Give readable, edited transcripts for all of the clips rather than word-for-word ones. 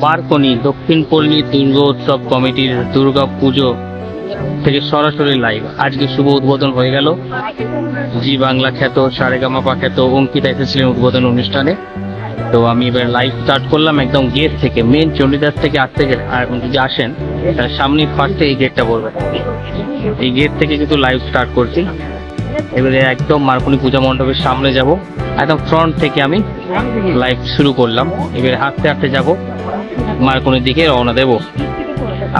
Marconi দক্ষিণ পল্লী দুর্গোৎসব কমিটির দুর্গা পুজো থেকে সরাসরি লাইভ। আজকে শুভ উদ্বোধন হয়ে গেল। জি বাংলা খ্যাত, সারেগামাপা খ্যাত অঙ্কিতা এসেছিলেন উদ্বোধন অনুষ্ঠানে। তো আমি এবার লাইভ স্টার্ট করলাম একদম গেট থেকে, মেন চণ্ডীদাস থেকে আসতে গেলে যদি আসেন তার সামনে ফার্স্টে এই গেটটা পড়বে। এই গেট থেকে কিন্তু লাইভ স্টার্ট করছি। এবারে একদম মার্কনি পূজা মণ্ডপের সামনে যাব, একদম ফ্রন্ট থেকে আমি লাইভ শুরু করলাম। এবারে হাঁটতে হাঁটতে যাব মার্কনির দিকে রওনা দেব।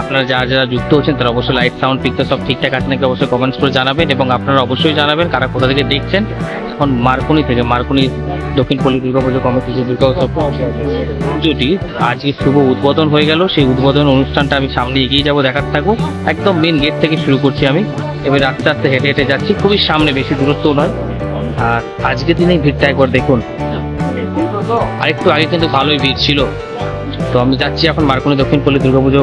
আপনারা যারা যারা যুক্ত হচ্ছেন তারা অবশ্যই লাইট সাউন্ড পিকচার সব ঠিকঠাক আছে নাকি অবশ্যই কমেন্টস করে জানাবেন, এবং আপনারা অবশ্যই জানাবেন কারা কোথা থেকে দেখছেন। এখন মার্কনি থেকে, মার্কনি দক্ষিণ পল্লী দুর্গা পুজো কমিটি যে দুর্গা উৎসব পুজোটি আজকে শুভ উদ্বোধন হয়ে গেল, সেই উদ্বোধন অনুষ্ঠানটা আমি সামনে এগিয়ে যাবো, দেখাতে থাকবো। একদম মেন গেট থেকে শুরু করছি আমি। এবার আস্তে আস্তে হেঁটে হেঁটে যাচ্ছি, খুবই সামনে, বেশি দূরত্ব নয়। আর আজকের দিনে ভিড়টা একবার দেখুন, আরেকটু আগে কিন্তু ভালোই ভিড় ছিল। তো আমি যাচ্ছি এখন মার্কনি দক্ষিণ পল্লী দুর্গাপুজো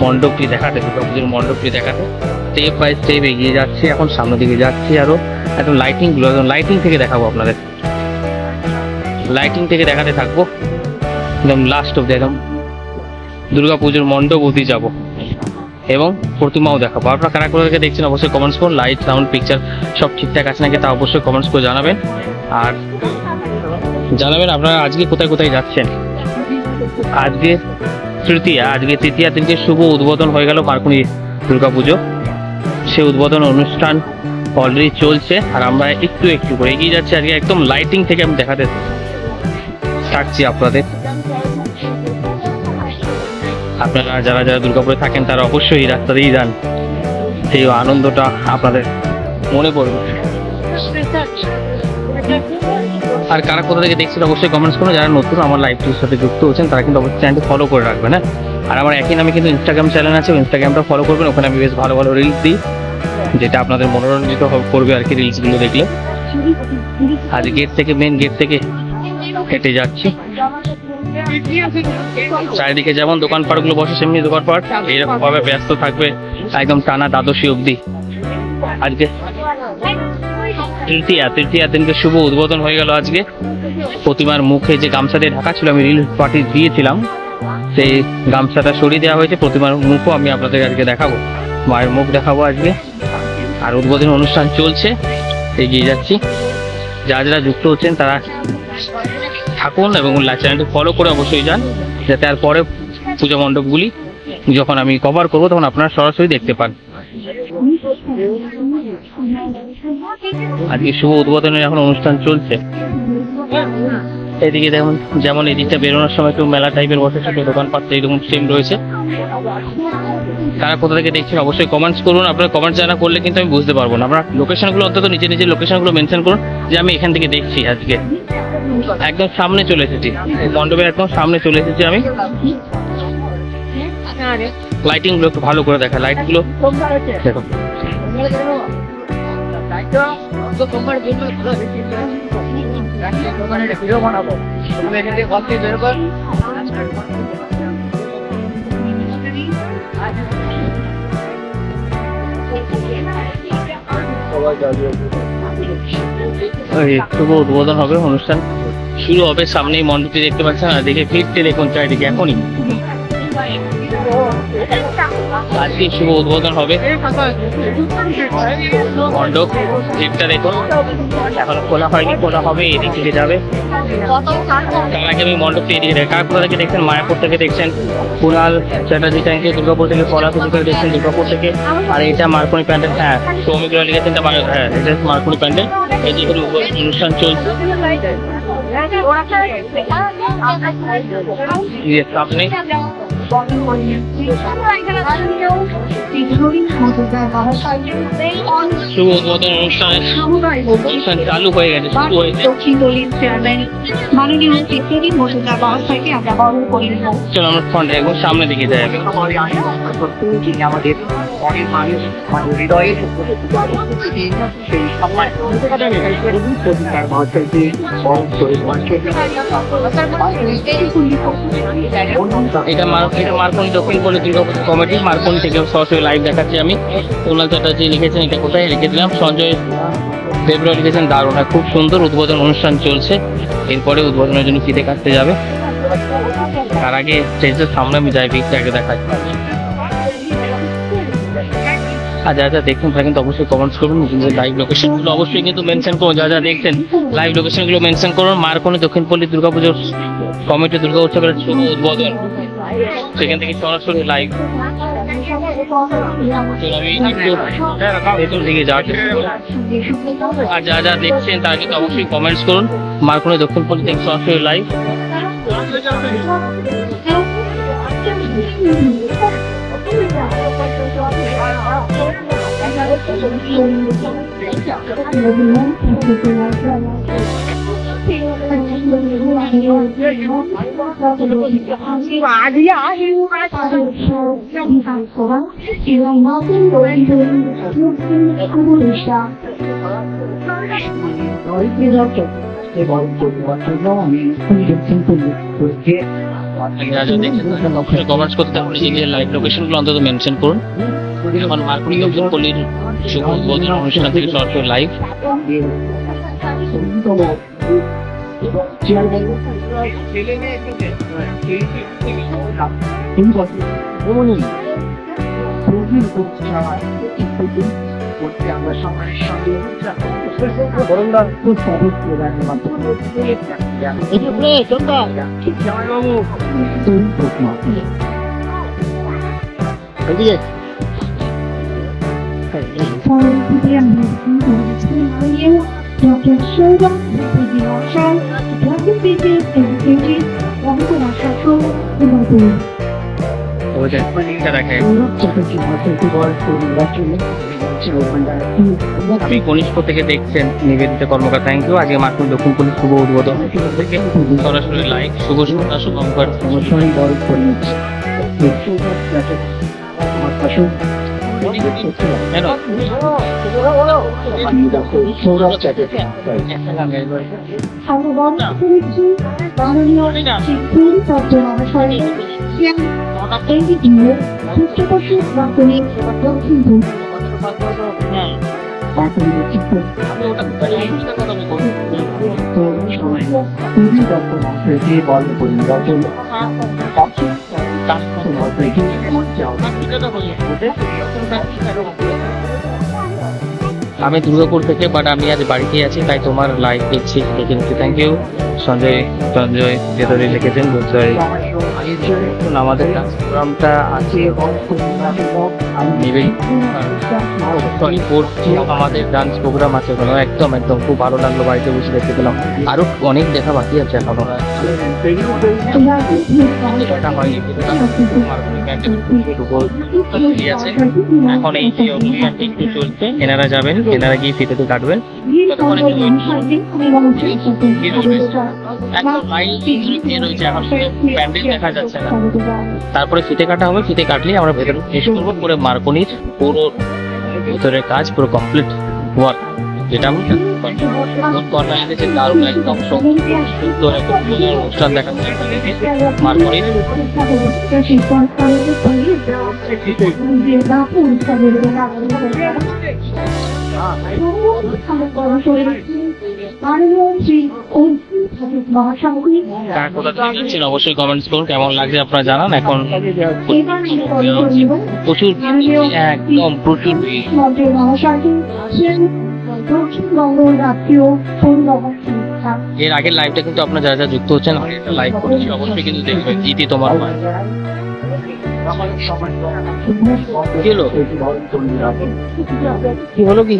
মণ্ডপটি দেখাতে, দুর্গাপুজোর মণ্ডপটি দেখাতে স্টেপ বাই স্টেপ এগিয়ে যাচ্ছি। এখন সামনের দিকে যাচ্ছি, আরো একদম লাইটিংগুলো, একদম লাইটিং থেকে দেখাবো আপনাদের, লাইটিং থেকে দেখাতে থাকবো একদম লাস্ট অব্দি, একদম দুর্গাপুজোর মণ্ডপ অবধি যাবো এবং প্রতিমাও দেখাবো। আপনারা কারা কোথা থেকে দেখছেন অবশ্যই কমেন্টস করুন। লাইট সাউন্ড পিকচার সব ঠিকঠাক আছে নাকি তা অবশ্যই কমেন্টস করে জানাবেন। আর জানাবেন আপনারা আজকে কোথায় কোথায় যাচ্ছেন। আজকে তৃতীয়া দিনকে শুভ উদ্বোধন হয়ে গেল মার্কনি দুর্গাপুজো। সেই উদ্বোধন অনুষ্ঠান অলরেডি চলছে আর আমরা একটু একটু করে এগিয়ে যাচ্ছি। আজকে একদম লাইটিং থেকে আমি দেখাতে থাকছি আপনাদের। আপনারা যারা যারা দুর্গাপুরে থাকেন তারা অবশ্যই এই রাস্তা দিয়েই যান, সেই আনন্দটা আপনাদের মনে পড়বে। আর কারা কোথা থেকে দেখছেন অবশ্যই কমেন্টস করুন। যারা নতুন আমার লাইভটির সাথে যুক্ত হচ্ছেন তারা কিন্তু অবশ্যই চ্যানেলটি ফলো করে রাখবেন। হ্যাঁ, আর আমার একই নামে কিন্তু ইনস্টাগ্রাম চ্যানেল আছে, ইনস্টাগ্রামটা ফলো করবেন। ওখানে আমি বেশ ভালো ভালো রিলস দিই, যেটা আপনাদের মনোরঞ্জিত করবে আর কি রিলসগুলো দেখলে। আজ গেট থেকে, মেন গেট থেকে হেঁটে যাচ্ছি। চারিদিকে যেমন দোকানপাটগুলো বসে সেমনি দোকানপাট এইরকম ভাবে ব্যস্ত থাকবে একদম টানা দ্বাদশী অবধি। আজকে তৃতীয়া দিনকে শুভ উদ্বোধন হয়ে গেল। আজকে প্রতিমার মুখে যে গামছা দিয়ে ঢাকা ছিল, আমি রিল পার্টি দিয়েছিলাম, সেই গামছাটা সরিয়ে দেওয়া হয়েছে। প্রতিমার মুখও আমি আপনাদের আজকে দেখাবো, মায়ের মুখ দেখাবো আজকে। আর উদ্বোধন অনুষ্ঠান চলছে, এগিয়ে যাচ্ছি। যারা যারা যুক্ত হচ্ছেন তারা থাকুন এবং চ্যানেলটি ফলো করে অবশ্যই যান, যাতে আর পরে পূজা মণ্ডপগুলি যখন আমি কভার করবো তখন আপনারা সরাসরি দেখতে পান। আজকে শুভ উদ্বোধনের এখন অনুষ্ঠান চলছে। এদিকে যেমন এদিকটা বেরোনোর সময় একটু মেলা টাইপের বসে, ছোট দোকানপাট এইরকম সেম রয়েছে। তারা কোথা থেকে দেখছেন অবশ্যই কমেন্টস করুন। আপনারা কমেন্টস জানা করলে কিন্তু আমি বুঝতে পারবো না। আপনারা লোকেশনগুলো অন্তত নিজের নিজের লোকেশনগুলো মেনশন করুন যে আমি এখান থেকে দেখছি। আজকে একদম সামনে চলে এসেছি, মণ্ডপের একদম সামনে চলে এসেছি আমি। লাইটিং গুলো একটু ভালো করে দেখা, লাইট গুলো দেখো। শুভ উদ্বোধন হবে, অনুষ্ঠান শুরু হবে, সামনেই মণ্ডপটি দেখতে পাচ্ছেন। আর দেখে ফিরতে দেখুন চারিদিকে এখনই আজকে শুভ উদ্বোধন হবে মণ্ডপ। গেটটা দেখুন এখনো খোলা হয়নি, খোলা হবে, এদিক থেকে যাবে। তার আগে আমি মণ্ডপটি এদিকে দেখি। কারপুর থেকে দেখছেন, মায়াপুর থেকে দেখছেন, কুণাল চ্যাটার্জি ট্যাঙ্কে, দুর্গাপুর থেকে পলাশ থেকে দেখছেন, দুর্গাপুর থেকে। আর এটা মার্কনি প্যান্ডেল, হ্যাঁ সৌমিকরা লিখেছেন, হ্যাঁ এটা মার্কনি প্যান্ডেল। এদিকে অনুষ্ঠান চলছে সামনে। শুভ উদ্বোধন অনুষ্ঠান চালু হয়ে গেছে, শুরু হয়েছে। চলো আমরা ফ্রন্ট একদম সামনে দিকে যাই। আমাদের অনেক মানুষ হৃদয়ের এটা মার্কনি দক্ষিণ পল্লী দুর্গা পুজো কমিটি। মার্কনি থেকে সরাসরি লাইভ দেখাচ্ছি আমি। কুণাল চ্যাটার্জি লিখেছেন, এটা কোথায় লিখে দিলাম সঞ্জয় ফেব্রুয়ারি লিখেছেন দারুণ, খুব সুন্দর উদ্বোধন অনুষ্ঠান চলছে, এরপরে উদ্বোধনের জন্য ফিতে কাটতে যাবে। তার আগে স্টেজের সামনে আমি যাই, পিকটা আগে দেখাই। আর যা যা দেখছেন তারা কিন্তু অবশ্যই কমেন্টস করুন, নিজেদের লাইভ লোকেশনগুলো অবশ্যই কিন্তু মেনশন করুন। যা যা দেখছেন লাইভ লোকেশনগুলো মেনশন করুন। মারকোনি দক্ষিণপল্লী দুর্গাপুজোর কমিটি দুর্গা উৎসবের শুভ উদ্বোধন, সেখান থেকে সরাসরি লাইভ। আমি একটু ভেতর দিকে যাওয়ার চেষ্টা করব। আর যা যা দেখছেন তারা কিন্তু অবশ্যই কমেন্টস করুন। মারকোনি দক্ষিণপল্লী থেকে সরাসরি লাইভ। কমেন্টস করতে আপনি নিজের লাইভ লোকেশনগুলো অন্তত মেনশন করুন। এখন মারকোনি দক্ষিণপল্লীর শুভ উদ্বোধন অনুষ্ঠান থেকে সরাসরি লাইভ। আমি কনিষ্ক থেকে দেখছেন নিবেদিতা কর্মকার, থ্যাংক ইউ। আজকে মারকোনি দক্ষিণপল্লীর শুভ উদ্বোধন থেকে সরাসরি লাইভ। শুভ সন্ধ্যা, শুভঙ্কর। আমি দুর্গাপুর থেকে, বাট আমি আজ বাড়িতে আছি, তাই তোমার লাইভ দেখছি, দেখে নিচ্ছি। থ্যাংক ইউ সঞ্জয় ভেতরে লিখেছেন। আমাদের প্রোগ্রামটা আছে আমাদের ডান্স প্রোগ্রাম আছে ওখানে, একদম একদম খুব ভালো লাগলো, বাড়িতে বসে দেখতে পেলাম। আরো অনেক দেখা বাকি আছে এখনো। এখন এই যে অভিযানটি একটু চলছে, এনারা যাবেন, এনারা গিয়ে ফিতেতে কাটবেন। প্যান্ডেল দেখা যাচ্ছে না, তারপরে ফিতে কাটা হবে। ফিতে কাটলেই আমরা ভেতরে শেষ করবো, পুরো মারকোনির পুরো ভেতরের কাজ পুরো কমপ্লিট ওয়ার্ক, যেটা দারুণ একদম সুন্দর একটা অনুষ্ঠান দেখাচ্ছে মারকোনির। অবশ্যই কমেন্টস করুন, কেমন লাগছে আপনারা জানান। এখন প্রচুর একদম প্রচুর এর আগের লাইভটা কিন্তু আপনারা যারা যারা যুক্ত হচ্ছেন, আমি একটা লাইভ করেছি, অবশ্যই কিন্তু দেখবেন। ইতি তোমার কি হলো কি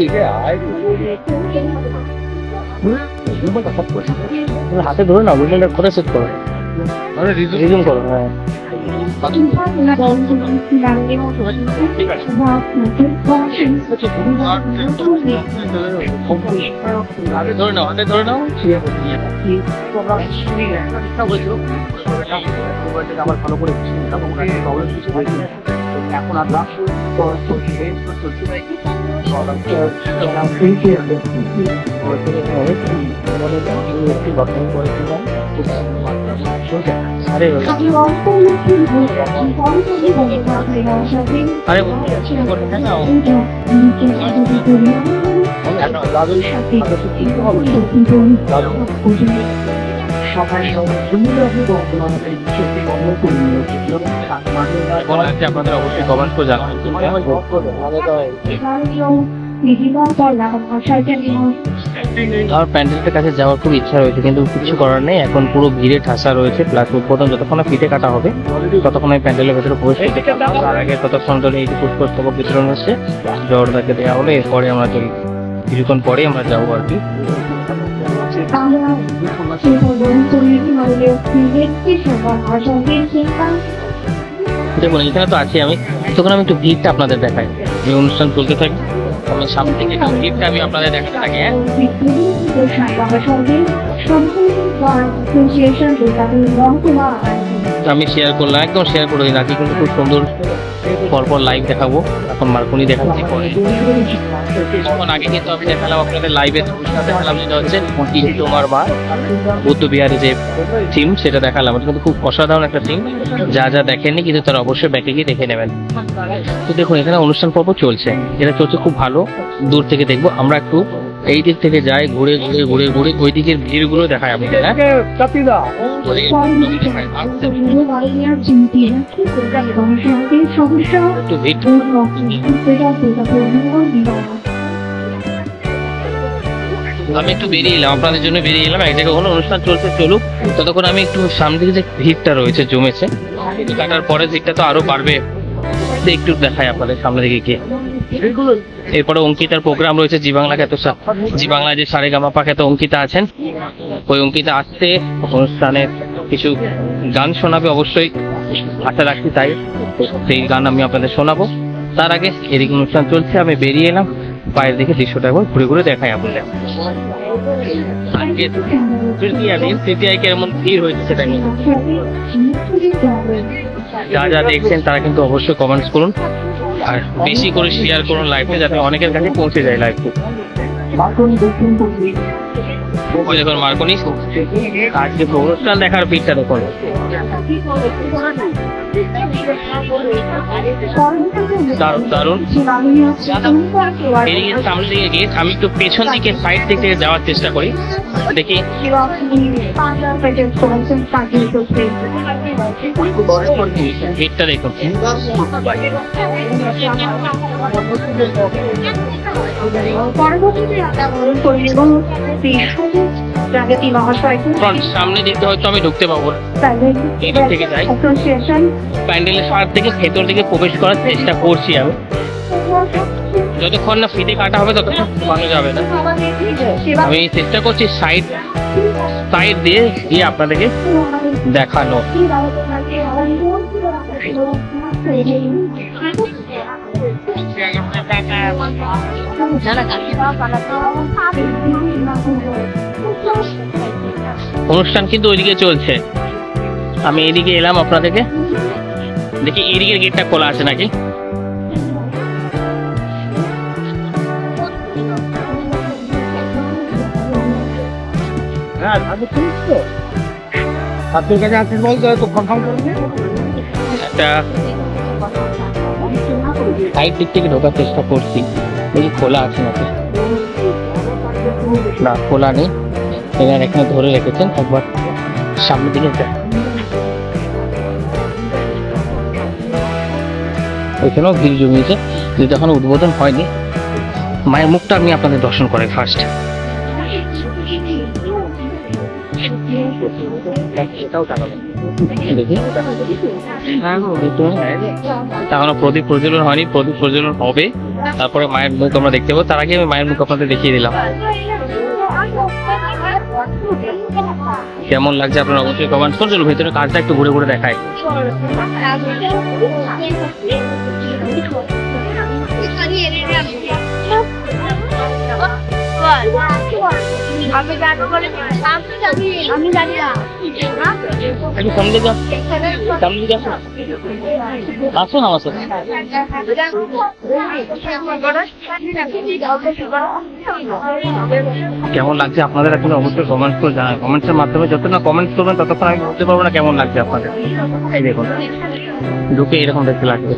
হাতে ধরে না, বুঝলে করে সেট করো, রিজুম করো। হ্যাঁ হাতে ধরে নাও, হাতে ধরে নাও। আবার ভালো করে এখন আমরা গঠন করেছিলাম। আরে আরে আপনাদের অবশ্যই কমেন্ট করে জানাবেন। আমার প্যান্ডেলটার কাছে যাওয়ার খুব ইচ্ছা রয়েছে, কিন্তু কিছু করার নেই, এখন পুরো ভিড়ে ঠাসা রয়েছে। প্লাস উদ্বোধন যতক্ষণ না ফিতে কাটা হবে ততক্ষণ আমি প্যান্ডেলের ভেতরে প্রবেশ করতে পারবো না। তার আগে ততক্ষণ ধরে এই পুষ্পস্তবক বিতরণ হচ্ছে, জর্দাকে দেওয়া হলে এরপরে আমরা চলি, কিছুক্ষণ পরে আমরা যাবো আর কি। দেখুন এখানে তো আছি আমি, তখন আমি একটু ভিড়টা আপনাদের দেখাই। এই অনুষ্ঠান চলতে থাকে, আমি সামনে থেকে একটু ভিড়টা আমি আপনাদের দেখাতে থাকি। হ্যাঁ, আমি শেয়ার করলাম, একদম শেয়ার করে দিন। আজকে কিন্তু খুব সুন্দর পরপর লাইভ দেখাবো। এখন মার্কনি দেখাচ্ছি পরে। তখন আগে কিন্তু আমি দেখালাম আপনাদের লাইভে দেখালাম, যেটা হচ্ছে তোমার মা বৌদ্ধ বিহারে যে থিম সেটা দেখালাম। এটা কিন্তু খুব অসাধারণ একটা থিম, যা যা দেখেননি কিন্তু তারা অবশ্যই ব্যাকে গিয়ে দেখে নেবেন। তো দেখুন এখানে অনুষ্ঠান পর্ব চলছে, এটা চলছে খুব ভালো। দূর থেকে দেখবো, আমরা একটু এই দিক থেকে যাই, ঘুরে ঘুরে ঘুরে ঘুরে ওই দিকের ভিড় গুলো দেখায় আপনাদের। আমি একটু বেরিয়ে এলাম, আপনাদের জন্য বেরিয়ে এলাম। এক জায়গায় কোনো অনুষ্ঠান চলছে, চলুক, ততক্ষণ আমি একটু সামনে দিকে যে ভিড়টা রয়েছে জমেছে, কাটার পরে ভিড়টা তো আরো বাড়বে, একটু দেখাই আপনাদের সামনে দিকে গিয়ে। এরপরে অঙ্কিতার প্রোগ্রাম রয়েছে, জি বাংলা খ্যাত, জি বাংলায় যে সারেগামাপা খ্যাত অঙ্কিতা আছেন, ওই অঙ্কিতা আসতে অনুষ্ঠানের কিছু গান শোনাবে, অবশ্যই আশা রাখছি তাই। সেই গান আমি আপনাদের শোনাবো। তার আগে এদিকে অনুষ্ঠান চলছে, আমি বেরিয়ে এলাম, বাইরের দিকে দৃশ্যটা একবার ঘুরে ঘুরে দেখাই আপনাদের। তৃতীয় কেমন ভিড় হয়েছে সেটা নিয়ে যা যা দেখছেন তারা কিন্তু অবশ্যই কমেন্টস করুন, আর বেশি করে শেয়ার করুন লাইভে, যাতে অনেকের কাছে পৌঁছে যায় লাইভে। ওই দেখুন মার্কনি, আজকে অনুষ্ঠান দেখার ভিড়টা দেখুন। দারুণ দারুণ। এদিকে সামনে দিকে গিয়ে আমি একটু পেছন দিকে সাইড থেকে যাওয়ার চেষ্টা করি, দেখি ভিড়টা দেখুন। সামনে দিকে হয়তো আমি ঢুকতে পাবো, এদিক থেকে যাই, প্যান্ডেলের সার থেকে ভেতর দিকে প্রবেশ করার চেষ্টা করছি আমি। যতক্ষণ না ফিতে কাটা হবে ততক্ষণ ভালো যাবে না। আমি চেষ্টা করছি সাইড দিয়ে গিয়ে আপনাদেরকে দেখানো। অনুষ্ঠান কিন্তু ওইদিকে চলছে, আমি এদিকে এলাম আপনাদেরকে দেখি এদিকের গেটটা খোলা আছে নাকি। একটা সাইড দিক থেকে ঢোকার চেষ্টা করছি, দেখি খোলা আছে নাকি। না, খোলা নেই। এখানে ধরে রেখেছেন, একবার সামনের দিকে যায়, ওইখানেও ভিড় জমিয়েছে, কিন্তু এখন উদ্বোধন হয়নি। মায়ের মুখটা আমি আপনাদের দর্শন করাই ফার্স্ট। দেখি এখনো প্রদীপ প্রজ্বলন হয়নি, প্রদীপ প্রজ্বলন হবে, তারপরে মায়ের মুখ আমরা দেখতে পাবো। তার আগে আমি মায়ের মুখ আপনাদের দেখিয়ে দিলাম। কেমন লাগছে আপনারা অবশ্যই কমেন্ট করুন। চলো ভেতরে কাজটা একটু ঘুরে ঘুরে দেখায়। আমি জানি না, সামনে যাও, সামনে যাও, আসুন আমার সাথে। কেমন লাগছে আপনাদের এখন অবশ্যই কমেন্টস করে জানান। কমেন্টসের মাধ্যমে যত না কমেন্টস করবেন ততক্ষণ আমি বলতে পারবো না কেমন লাগছে আপনাদের। এই দেখুন ঢুকে এরকম দেখতে লাগবে।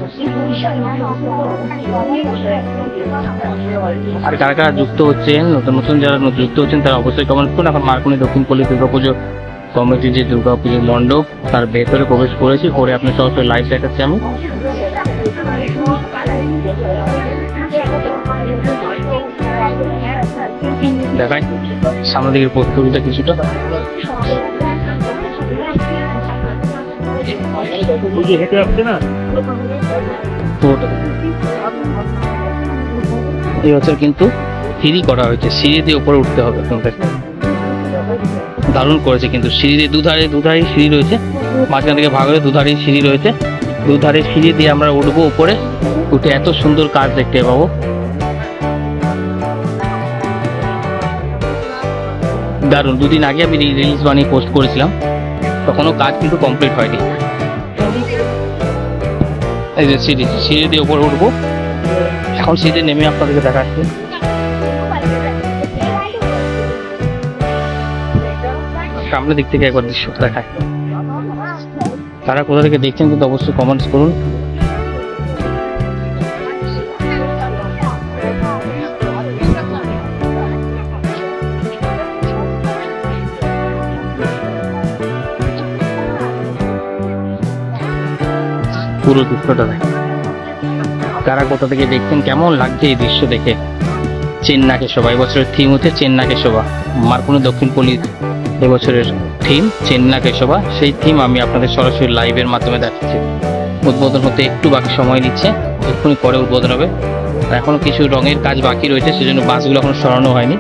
আর কারা কারা যুক্ত হচ্ছেন, নতুন নতুন যারা যুক্ত হচ্ছেন তারা অবশ্যই কমেন্টস করুন। এখন মার্কনি দক্ষিণ পল্লী দুর্গাপুজো কমিটির যে দুর্গাপুজোর মণ্ডপ তার ভেতরে প্রবেশ করেছি, করে আপনি সরাসরি লাইভ দেখাচ্ছি আমি। দেখাই সামনের দিকের প্রস্তুতিটা কিছুটা। এই বছর কিন্তু সিঁড়ি করা হয়েছে, সিঁড়ি দিয়ে উপরে উঠতে হবে আপনাদের। দারুণ করেছে কিন্তু সিঁড়ি দিয়ে দুধারে সিঁড়ি রয়েছে, মাঝখান থেকে ভাগ হয়ে দুধারে সিঁড়ি রয়েছে। দুধারে সিঁড়ি দিয়ে আমরা উঠবো উপরে, উঠে এত সুন্দর কাজ দেখতে পাবো। দারুণ, দুদিন আগে আমি রিলস বানিয়ে পোস্ট করেছিলাম, তখনও কাজ কিন্তু কমপ্লিট হয়নি। এই যে সিঁড়ি দিয়ে উপরে উঠবো, এখন সিঁড়ি নেমে আপনাদেরকে দেখাচ্ছি। সামনের দিক থেকে একবার দৃশ্য দেখায়। তারা কোথা থেকে দেখছেন কিন্তু অবশ্যই কমেন্টস করুন। পুরো দৃশ্যটা দেখেন, কারা কোথা থেকে দেখছেন, কেমন লাগছে এই দৃশ্য দেখে। চেন্নাকে শোভা, এবছরের থিম হচ্ছে চেন্নাকে শোভা। মার্কনি দক্ষিণ পল্লীর এবছরের থিম চেন্নাকে শোভা। সেই থিম আমি আপনাদের সরাসরি লাইভের মাধ্যমে দেখাচ্ছি। উদ্বোধন হতে একটু বাকি সময় নিচ্ছে, এক্ষুনি পরে উদ্বোধন হবে। এখনো কিছু রঙের কাজ বাকি রয়েছে, সেজন্য বাসগুলো এখনো সরানো হয়নি।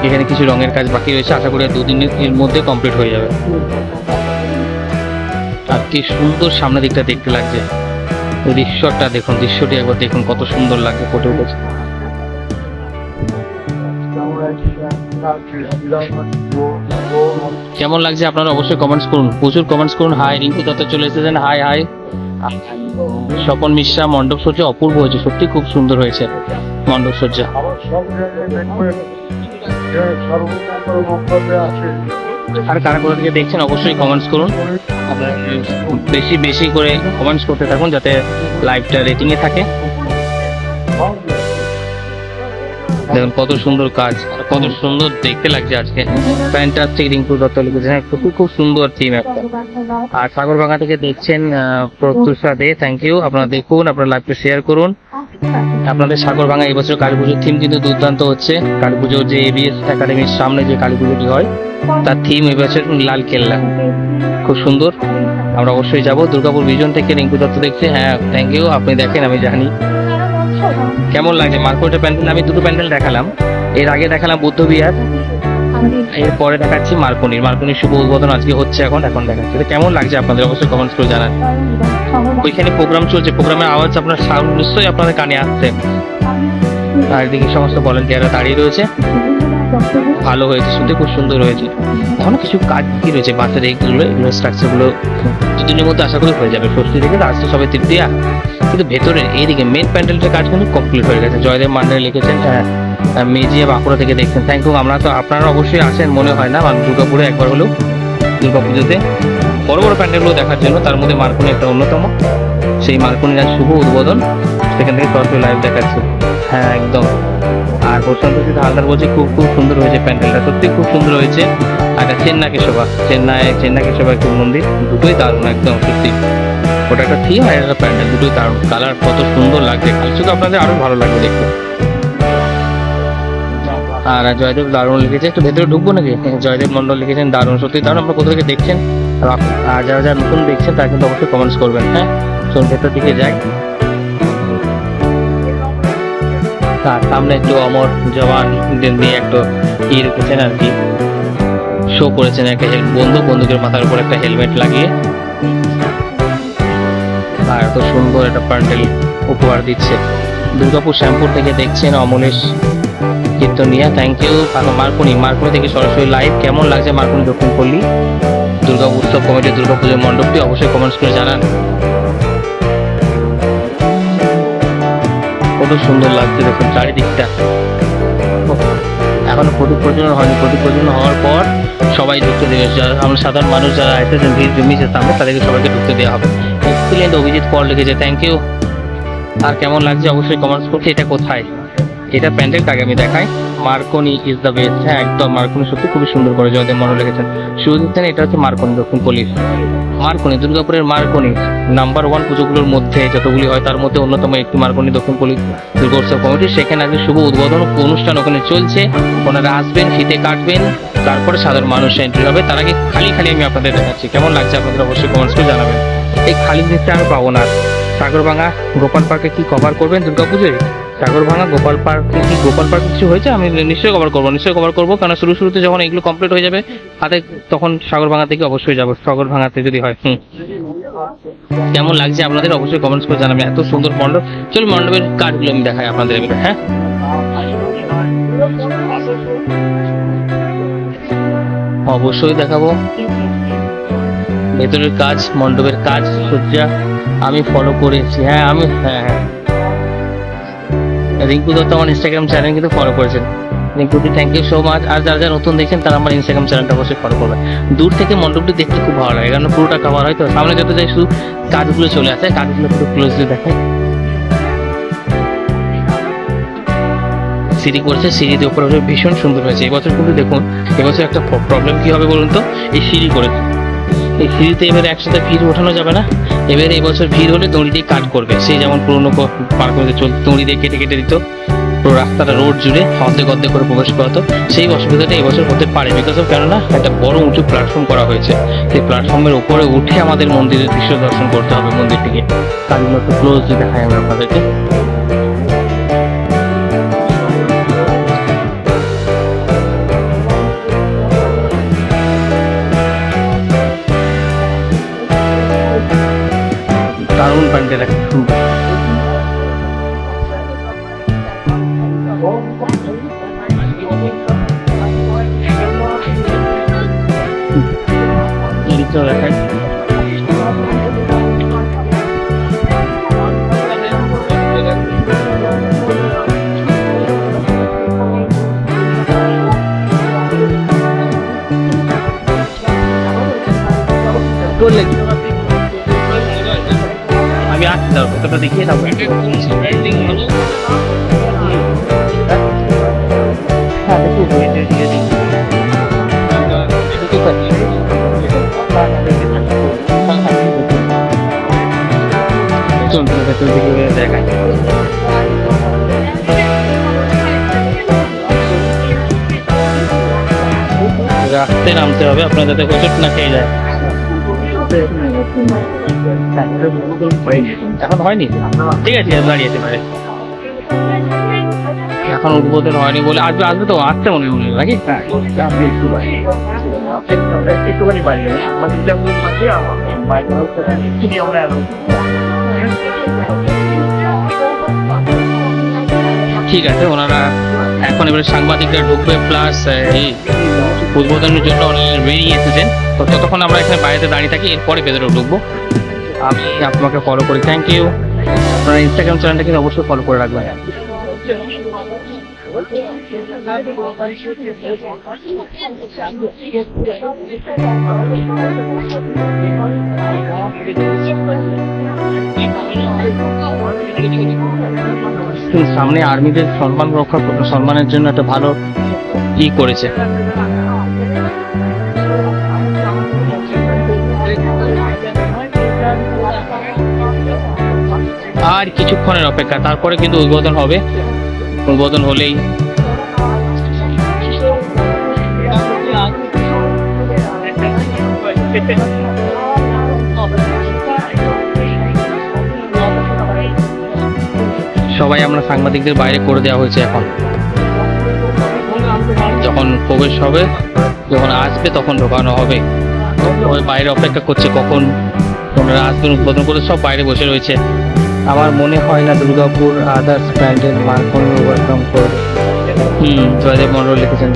এখানে কিছু রঙের কাজ বাকি রয়েছে, আশা করি 2 দিনের মধ্যে কমপ্লিট হয়ে যাবে। আর কি সুন্দর সামনের দিকটা দেখতে লাগছে, দৃশ্যটা দেখুন, দৃশ্যটি একবার দেখুন কত সুন্দর লাগছে, ফুটে উঠেছে। কেমন লাগছে আপনারা অবশ্যই কমেন্টস করুন, প্রচুর কমেন্টস করুন। হাই রিঙ্কু দত্ত চলে এসেছেন, হাই হাই। স্বপন মিশ্রা, মণ্ডপ সজ্জা অপূর্ব হয়েছে, সত্যি খুব সুন্দর হয়েছে মণ্ডপ সজ্জা। আর কারা কোথা থেকে দেখছেন অবশ্যই কমেন্টস করুন, বেশি বেশি করে কমেন্টস করতে থাকুন যাতে লাইভটা রেটিংয়ে থাকে। দেখুন কত সুন্দর কাজ, কত সুন্দর দেখতে লাগছে আজকে। ফ্যান্টাস্টিক রিঙ্কু দত্ত লিখেছেন, খুব সুন্দর থিম একটা। আর সাগরভাঙা থেকে দেখছেন প্রত্যুষা দে, থ্যাংক ইউ। আপনারা দেখুন, আপনারা লাইভটা শেয়ার করুন। আপনাদের সাগরভাঙা এবছর কালী পুজোর থিম কিন্তু দুর্দান্ত হচ্ছে। কালী পুজোর যে এবিএস একাডেমির সামনে যে কালী পুজোটি হয় তার থিম এবছর লাল কেল্লা, খুব সুন্দর। আমরা অবশ্যই যাব। দুর্গাপুর ভিজন থেকে রিঙ্কু দত্ত দেখছে, হ্যাঁ থ্যাংক ইউ। আপনি দেখেন, আমি জানি। কেমন লাগছে মার্কনিটা প্যান্ডেল? আমি 2টো প্যান্ডেল দেখালাম, এর আগে দেখালাম বুদ্ধবিহার, এরপরে দেখাচ্ছি মার্কনির শুভ উদ্বোধন আজকে হচ্ছে, এখন দেখাচ্ছি। কেমন লাগছে আপনাদের অবশ্যই কমেন্টস করে জানান। ওইখানে প্রোগ্রাম চলছে, প্রোগ্রামের আওয়াজ আপনার সাউন্ড নিশ্চয়ই আপনাদের কানে আসছে। আর এদিকে সমস্ত ভলান্টিয়াররা দাঁড়িয়ে রয়েছে। ভালো হয়েছে, সত্যি খুব সুন্দর হয়েছে। এখনো কিছু কাজ কি রয়েছে বাসের এগুলো স্ট্রাকচারগুলো 2 দিনের মধ্যে আশা করি হয়ে যাবে। ষষ্ঠী থেকে আসতে সবাই তৃতীয়া, কিন্তু ভেতরের এইদিকে মেন প্যান্ডেলটার কাজ কিন্তু কমপ্লিট হয়ে গেছে। জয়দেব মান্ডারে লিখেছেন, মেজিয়া বাঁকুড়া থেকে দেখছেন, থ্যাংক ইউ। আপনারা অবশ্যই আসেন, মনে হয় না দুর্গাপুরে একবার হলেও দুর্গাপুজোতে বড় বড় প্যান্ডেলগুলো দেখার জন্য। তার মধ্যে মার্কনি একটা অন্যতম। সেই মার্কনির আজ শুভ উদ্বোধন, সেখান থেকে সরাসরি লাইভ দেখাচ্ছি। হ্যাঁ একদম। আর প্রশান্তজিৎ হালদার বলছে খুব সুন্দর হয়েছে প্যান্ডেলটা, সত্যি খুব সুন্দর হয়েছে। আর চেন্নাকে শোভা, চেন্নাকে শোভা একটু মন্দির, দুটোই দারুণ একদম সত্যি। ওটা একটা থিম আর একটা প্যান্ডেল, দুটোই দারুণ। কালার কত সুন্দর লাগছে, শুধু আপনাদের আরো ভালো লাগবে দেখতে। আর জয়দেব দারুণ লিখেছে, একটু ভেতরে ঢুকবো নাকি? জয়দেব মন্ডল লিখেছেন দারুণ, সত্যি দারুণ। আপনারা কোথা থেকে দেখছেন আর যারা নতুন দেখছেন তারা কিন্তু অবশ্যই কমেন্টস করবেন। হ্যাঁ চলুন ভেতর দিকে যাই। তার সামনে একটু অমর জওয়ানদের নিয়ে একটু রেখেছেন আর কি, শো করেছেন একটা বন্দুকের মাথার উপর একটা হেলমেট লাগিয়ে। আর এত সুন্দর একটা প্যান্ডেল উপহার দিচ্ছে। দুর্গাপুর শ্যামপুর থেকে দেখছেন অমলেশ কীর্তনিয়া, থ্যাংক ইউ। মার্কনি থেকে সরাসরি লাইভ। কেমন লাগছে মার্কনি দক্ষিণ পল্লী দুর্গা উৎসব কমিটির দুর্গাপুজোর মণ্ডপটি অবশ্যই কমেন্টস করে জানান। কত সুন্দর লাগছে দেখুন চারিদিকটা। এখনো প্রদীপ প্রজ্বলন হয়নি। প্রদীপ প্রজ্বলন হওয়ার পর সবাই ঢুকতে দেবে, আমরা সাধারণ মানুষ যারা এসেছেন ভিড় জমিয়েছে সামনে তাদেরকে সবাইকে ঢুকতে দেওয়া হবে। এক্সিলেন্ট অভিজিৎ পল লিখেছে, থ্যাংক ইউ। আর কেমন লাগছে অবশ্যই কমেন্টস করতে। এটা কোথায়, এটা প্যান্ডেলটাকে আমি দেখাই। Marconi is the best. হ্যাঁ একদম, মার্কনি সত্যি খুবই সুন্দর করে জয়দেব মন্ডল লিখেছেন। শুধু দিচ্ছেন, এটা হচ্ছে মার্কনি দক্ষিণ পল্লীর মার্কনি, দুর্গাপুরের মার্কনি নাম্বার 1 পুজোগুলোর মধ্যে যতগুলি হয় তার মধ্যে অন্যতম একটি মার্কনি দক্ষিণ পল্লী দুর্গোৎসব কমিটি। সেখানে আজকে শুভ উদ্বোধন অনুষ্ঠান ওখানে চলছে। ওনারা আসবেন, ফিতে কাটবেন, তারপরে সাধারণ মানুষ এন্ট্রি হবে। তার আগে খালি খালি আমি আপনাদের দেখাচ্ছি, কেমন লাগছে আপনাদের অবশ্যই কমেন্টস করে জানাবেন। এই খালি জিনিসটা আমি পাবো না। সাগরভাঙা গোপাল পার্কে কি কভার করবেন দুর্গাপুজোয়? সাগরভাঙা গোপাল পার্কে কি গোপাল পার্কে কিছু হয়েছে? আমি নিশ্চয়ই কভার করবো, কারণ শুরুতে যখন এগুলো কমপ্লিট হয়ে যাবে হাতে, তখন সাগরভাঙা থেকে অবশ্যই যাবো, সাগরভাঙাতে যদি হয়। কেমন লাগছে আপনাদের অবশ্যই কমেন্টস করে জানাবেন। এত সুন্দর মণ্ডপ। চলুন মণ্ডপের কাজগুলো আমি দেখাই আপনাদের এবার। হ্যাঁ, অবশ্যই দেখাবো ভেতরের কাজ, মণ্ডপের কাজ, সজ্জা আমি ফলো করেছি। হ্যাঁ রিঙ্কু দত্ত আমার ইনস্টাগ্রাম চ্যানেল কিন্তু ফলো করেছেন। রিঙ্কুদি থ্যাংক ইউ সো মাচ। আর যারা নতুন দেখছেন তারা আমার ইনস্টাগ্রাম চ্যানেলটা অবশ্যই ফলো করবেন। দূর থেকে মণ্ডপটি দেখতে খুব ভালো লাগে, কারণ পুরোটা কভার হয় তো। সামনে যত যাই শুধু কাজগুলো চলে আসে, কাজগুলো একটু ক্লোজলি দেখায়। সিঁড়ি করেছে, সিঁড়িতে উপরে ভীষণ সুন্দর হয়েছে। এবছর কিন্তু দেখুন, এবছর একটা প্রবলেম কি হবে বলুন তো, এই সিঁড়ি করেছে। এই সিঁড়িতে এবারে একসাথে ভিড় ওঠানো যাবে না। এবারে এবছর ভিড় হলে দড়ি দিয়ে কাট করবে, সেই যেমন পুরোনো পার্কে চলতে দড়ি দিয়ে কেটে কেটে দিত পুরো রাস্তাটা, রোড জুড়ে অর্ধেক অর্ধেক করে প্রবেশ করাতো। সেই অসুবিধাটা এবছর হতে পারে, বিকজ অফ কেননা একটা বড় উঁচু প্ল্যাটফর্ম করা হয়েছে। সেই প্ল্যাটফর্মের উপরে উঠে আমাদের মন্দিরের দৃশ্য দর্শন করতে হবে মন্দিরটিকে। কাজগুলো একটু ক্লোজলি দেখাই আমরা আপনাদেরকে। দারুণ প্যান্ডেল একটা সুন্দর। দেখায় আমি আসছি, ভেতরটা দেখিয়ে থাকবো। দেখায় রাস্তায় নামতে হবে আপনার, যাতে হোঁচট না খেয়ে যায়। এখন হয়নি, ঠিক আছে দাঁড়িয়ে যেতে পারে। এখন উদ্বোধন হয়নি বলে আসবে তো, আসতে মনে হয় নাকি? একটুখানি বাড়িয়ে ঠিক আছে। ওনারা এখন এবারে সাংবাদিকরা ঢুকবে, প্লাস এই উদ্বোধনের জন্য ওনারা বেরিয়ে এসেছেন। তো ততক্ষণ আমরা এখানে বাইরে দাঁড়িয়ে থাকি, এরপরে ভেতরে ঢুকবো। আমি আপনাকে ফলো করি, থ্যাংক ইউ। আপনারা ইনস্টাগ্রাম চ্যানেলটা কিন্তু অবশ্যই ফলো করে রাখবেন। সামনে আর্মিদের সম্মানের জন্য একটা ভালো ই করেছে। আর কিছুক্ষণের অপেক্ষা, তারপরে কিন্তু উদ্বোধন হবে। উদ্বোধন হলেই সবাই আমরা সাংবাদিকদের বাইরে করে দেওয়া হয়েছে। এখন যখন প্রবেশ হবে, যখন আসবে তখন ঢোকানো হবে। সবাই বাইরে অপেক্ষা করছে কখন ওনারা আসবেন উদ্বোধন করে, সব বাইরে বসে রয়েছে। আমার মনে হয় না Durgapur others pandal Marconi welcome করবে। জয়দেব মন্ডল লিখেছেন।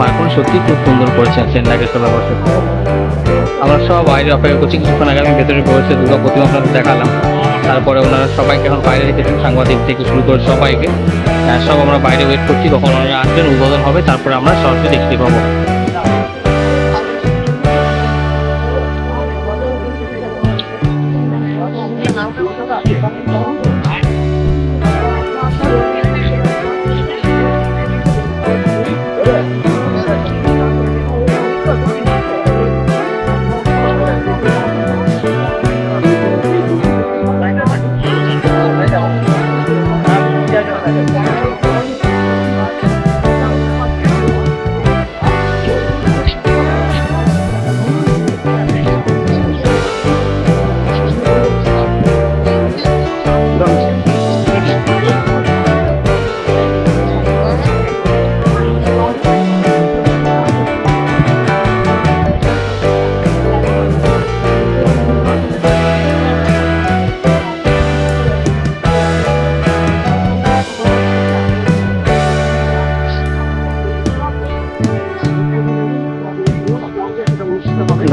মার্কনি সত্যি খুব সুন্দর করেছেন চেন্নাকেশ্বর বসে। আমরা সব বাইরে অপেক্ষা করছি, কিছুক্ষণ আগে আমি ভেতরে বসে দুর্গা প্রতিমা আপনাদের দেখালাম। তারপরে ওনারা সবাইকে এখন বাইরে রেখেছেন, সাংবাদিক থেকে শুরু করে সবাইকে। সব আমরা বাইরে ওয়েট করছি কখন ওনারা আসবেন, উদ্বোধন হবে, তারপরে আমরা সরাসরি দেখতে পাবো।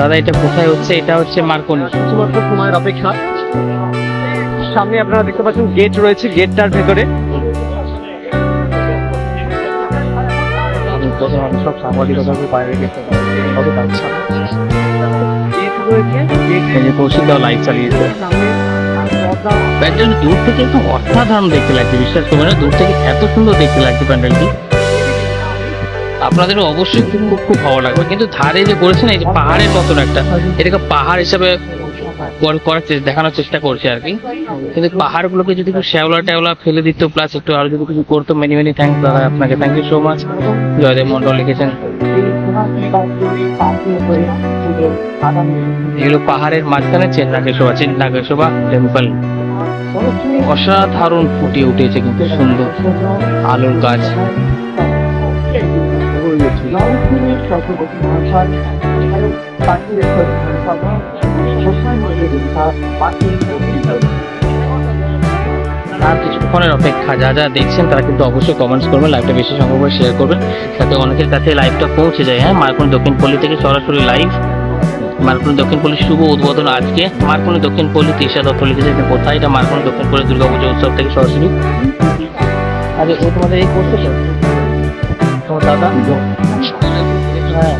দাদা এটা কোথায় হচ্ছে? এটা হচ্ছে মার্কনি। শুধুমাত্র সময়ের অপেক্ষা। সামনে আপনারা দেখতে পাচ্ছেন গেট রয়েছে, গেটটার ভেতরে সব সাংবাদিকতা বাইরে গেছে, কৌশিকদাও লাইভ চালিয়েছে। প্যান্ডেল দূর থেকে একটু অসাধারণ দেখতে লাগছে, বিশ্বাস করবেন না, দূর থেকে এত সুন্দর দেখতে লাগছে প্যান্ডেলটি। আপনাদেরও অবশ্যই খুব খুব ভালো লাগবে। কিন্তু ধারে যে করেছে না, এই যে পাহাড়ের মতন একটা, এটাকে পাহাড় হিসাবে দেখানোর চেষ্টা করছে আর কি। কিন্তু পাহাড়গুলোকে যদি একটু শ্যাওলা ট্যাওলা ফেলে দিত, প্লাস একটু আরো যদি কিছু করতো, মেনি মেনি থ্যাংক দাদা আপনাকে, thank you so much. Joydeb Mondal লিখেছেন এগুলো পাহাড়ের মাঝখানে চেন্নাকেশোবা টেম্পল অসাধারণ ফুটিয়ে উঠেছে, কিন্তু সুন্দর আলোর গাছ। আর কিছুক্ষণের অপেক্ষা, যা যা দেখছেন তারা কিন্তু অবশ্যই কমেন্টস করবেন, লাইভটা বেশি সম্ভব শেয়ার করবেন, যাতে অনেকের কাছে লাইভটা পৌঁছে যায়। হ্যাঁ, মার্কনি দক্ষিণ পল্লী থেকে সরাসরি লাইভ। মার্কনি দক্ষিণ পল্লীর শুভ উদ্বোধন আজকে। মার্কনি দক্ষিণ পল্লী তৃষা দত্ত লিখেছে কোথায়, এটা মার্কনি দক্ষিণ পল্লী দুর্গাপুজো উৎসব থেকে সরাসরি। আরে ও তোমাদের এই করছে তো তোমার দাদা? হ্যাঁ,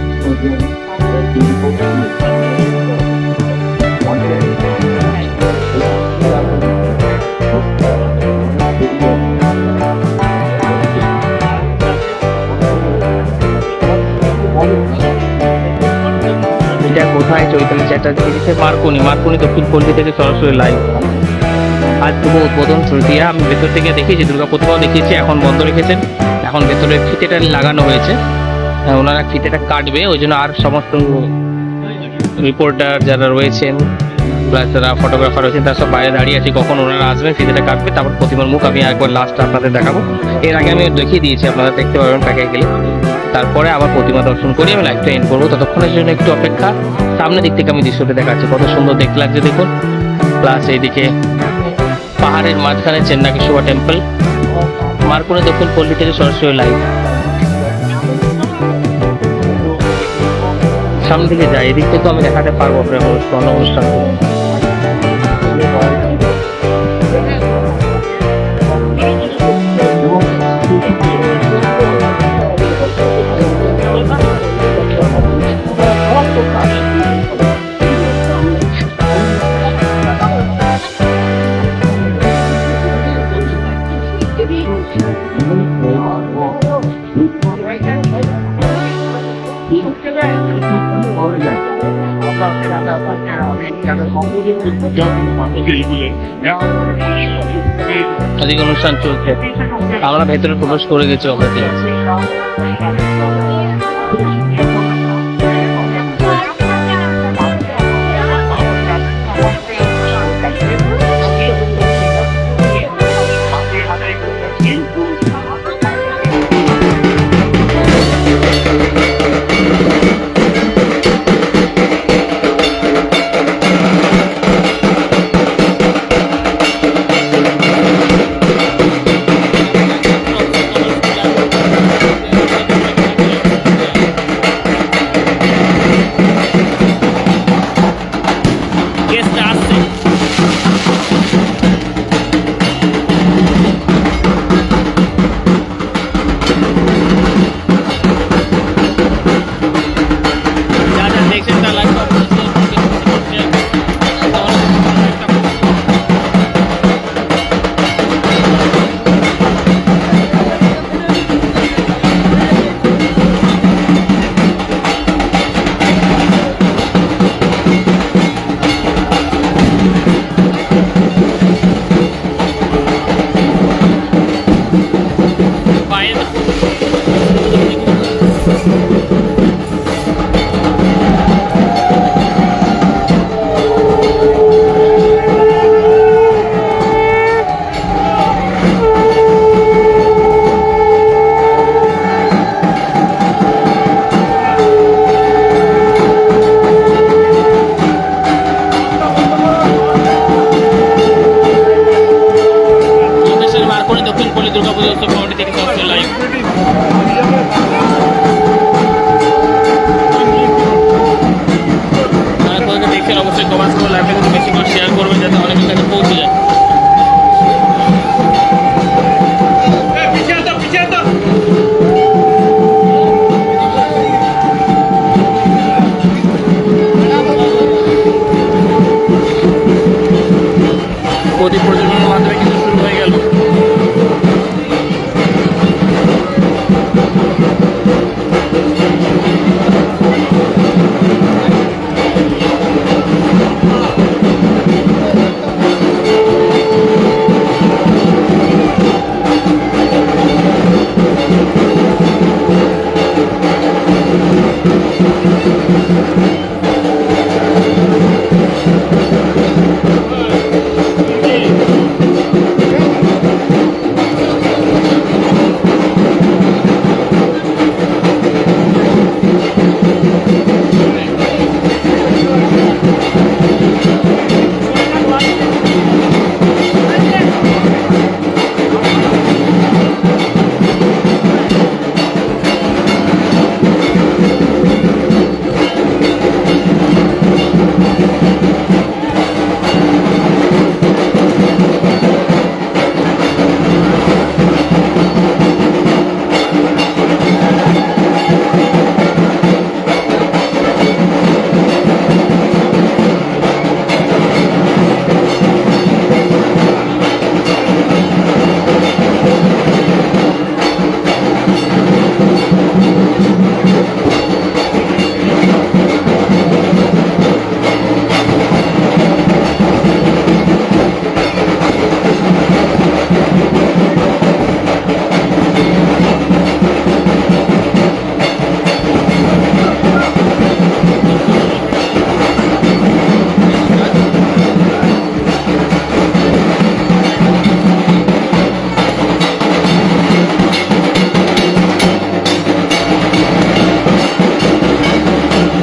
এটা কোথায়? চৈতালি চ্যাটার্জি লিখেছে মার্কনি দক্ষিণ পল্লী থেকে সরাসরি লাইভ। আজ শুভ উদ্বোধন তৃতীয়া। আমি ভেতর থেকে দেখেছি, দুর্গা প্রতিমাও দেখিয়েছি, এখন বন্ধ রেখেছেন। এখন ভেতরে ফিতেটা লাগানো হয়েছে, ওনারা ফিতেটা কাটবে, ওই জন্য আর সমস্ত রিপোর্টার যারা রয়েছেন প্লাস যারা ফটোগ্রাফার রয়েছেন তারা সব বাইরে দাঁড়িয়ে আছে, কখন ওনারা আসবেন, ফিতেটা কাটবে, তারপর প্রতিমার মুখ আমি একবার লাস্টটা আপনাদের দেখাবো। এর আগে আমি দেখিয়ে দিয়েছি, আপনারা দেখতে পারবেন প্যাকে গেলে। তারপরে আবার প্রতিমা দর্শন করে আমি লাইভটা এন্ড করবো, ততক্ষণের জন্য একটু অপেক্ষা। সামনের দিক থেকে আমি দৃশ্যটা দেখাচ্ছি, কত সুন্দর দেখতে লাগছে দেখুন। প্লাস এইদিকে পাহাড়ের মাঝখানে চেন্নাকেশোবা টেম্পল, মার্কনি দক্ষিণ পল্লী থেকে সরাসরি লাইভ। সামনে দিকে যাই, এদিক থেকে আমি দেখাতে পারবো আপনার অনুষ্ঠান। এদিকে অনুষ্ঠান চলছে, আমরা ভেতরে প্রবেশ করে গেছি অলরেডি। হচ্ছে লাইভ। আপনারা দেখছেন অবশ্যই কমেন্টস করে লাইভটা কিন্তু বেশি করে শেয়ার করবেন যাতে অনেকের কাছে পৌঁছে যায়। প্রদীপ প্রজ্বলনের মাধ্যমে কিন্তু শুরু হয়ে গেল।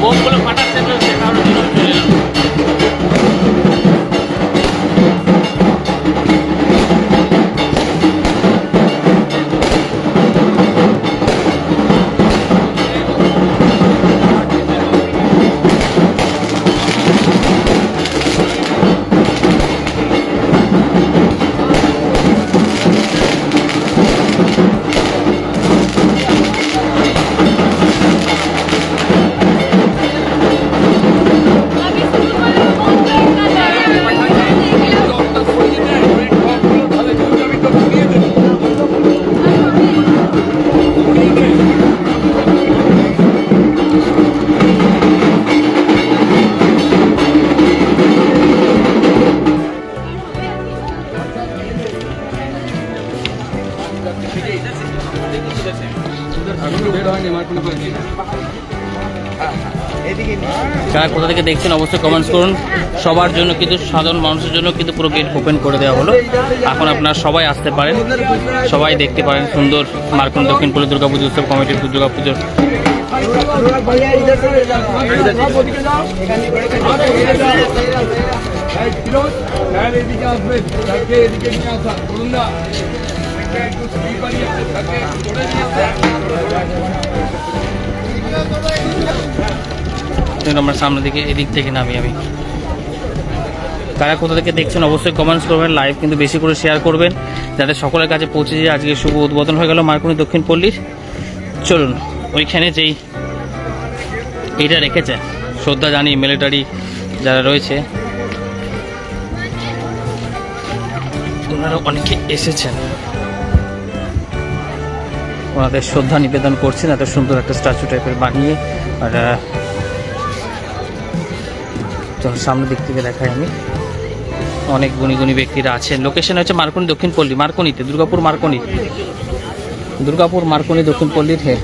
বোমগুলো ফাটাচ্ছে তো সে কারণে চলে এলাম। যারা কোথা থেকে দেখছেন অবশ্যই কমেন্টস করুন। সবার জন্য কিন্তু সাধারণ মানুষের জন্য কিন্তু পুরো গেট ওপেন করে দেওয়া হলো। এখন আপনারা সবাই আসতে পারেন, সবাই দেখতে পারেন সুন্দর মার্কন দক্ষিণপল্লী দুর্গাপুজো উৎসব কমিটির দুর্গাপুজোর। আমরা সামনের দিকে এদিক থেকে নামি আমি। কারা কোথা থেকে দেখছেন অবশ্যই কমেন্টস করবেন, লাইভ কিন্তু বেশি করে শেয়ার করবেন যাতে সকলের কাছে পৌঁছে যায়। আজকে শুভ উদ্বোধন হয়ে গেল মার্কনি দক্ষিণপল্লীর। চলুন ওইখানে যেই এইটা রেখেছে শ্রদ্ধা জানি মিলিটারি যারা রয়েছে ওনারা অনেকে এসেছেন, ওনাদের শ্রদ্ধা নিবেদন করছেন এত সুন্দর একটা স্ট্যাচু টাইপের বানিয়ে। আর সামনের দিক থেকে দেখাই আমি, অনেক গুণী গুণী ব্যক্তিরা আছেন। লোকেশন হচ্ছে মার্কনি দক্ষিণপল্লী, মার্কনিতে, দুর্গাপুর মার্কনি, দুর্গাপুর মার্কনি দক্ষিণপল্লীর। হ্যাঁ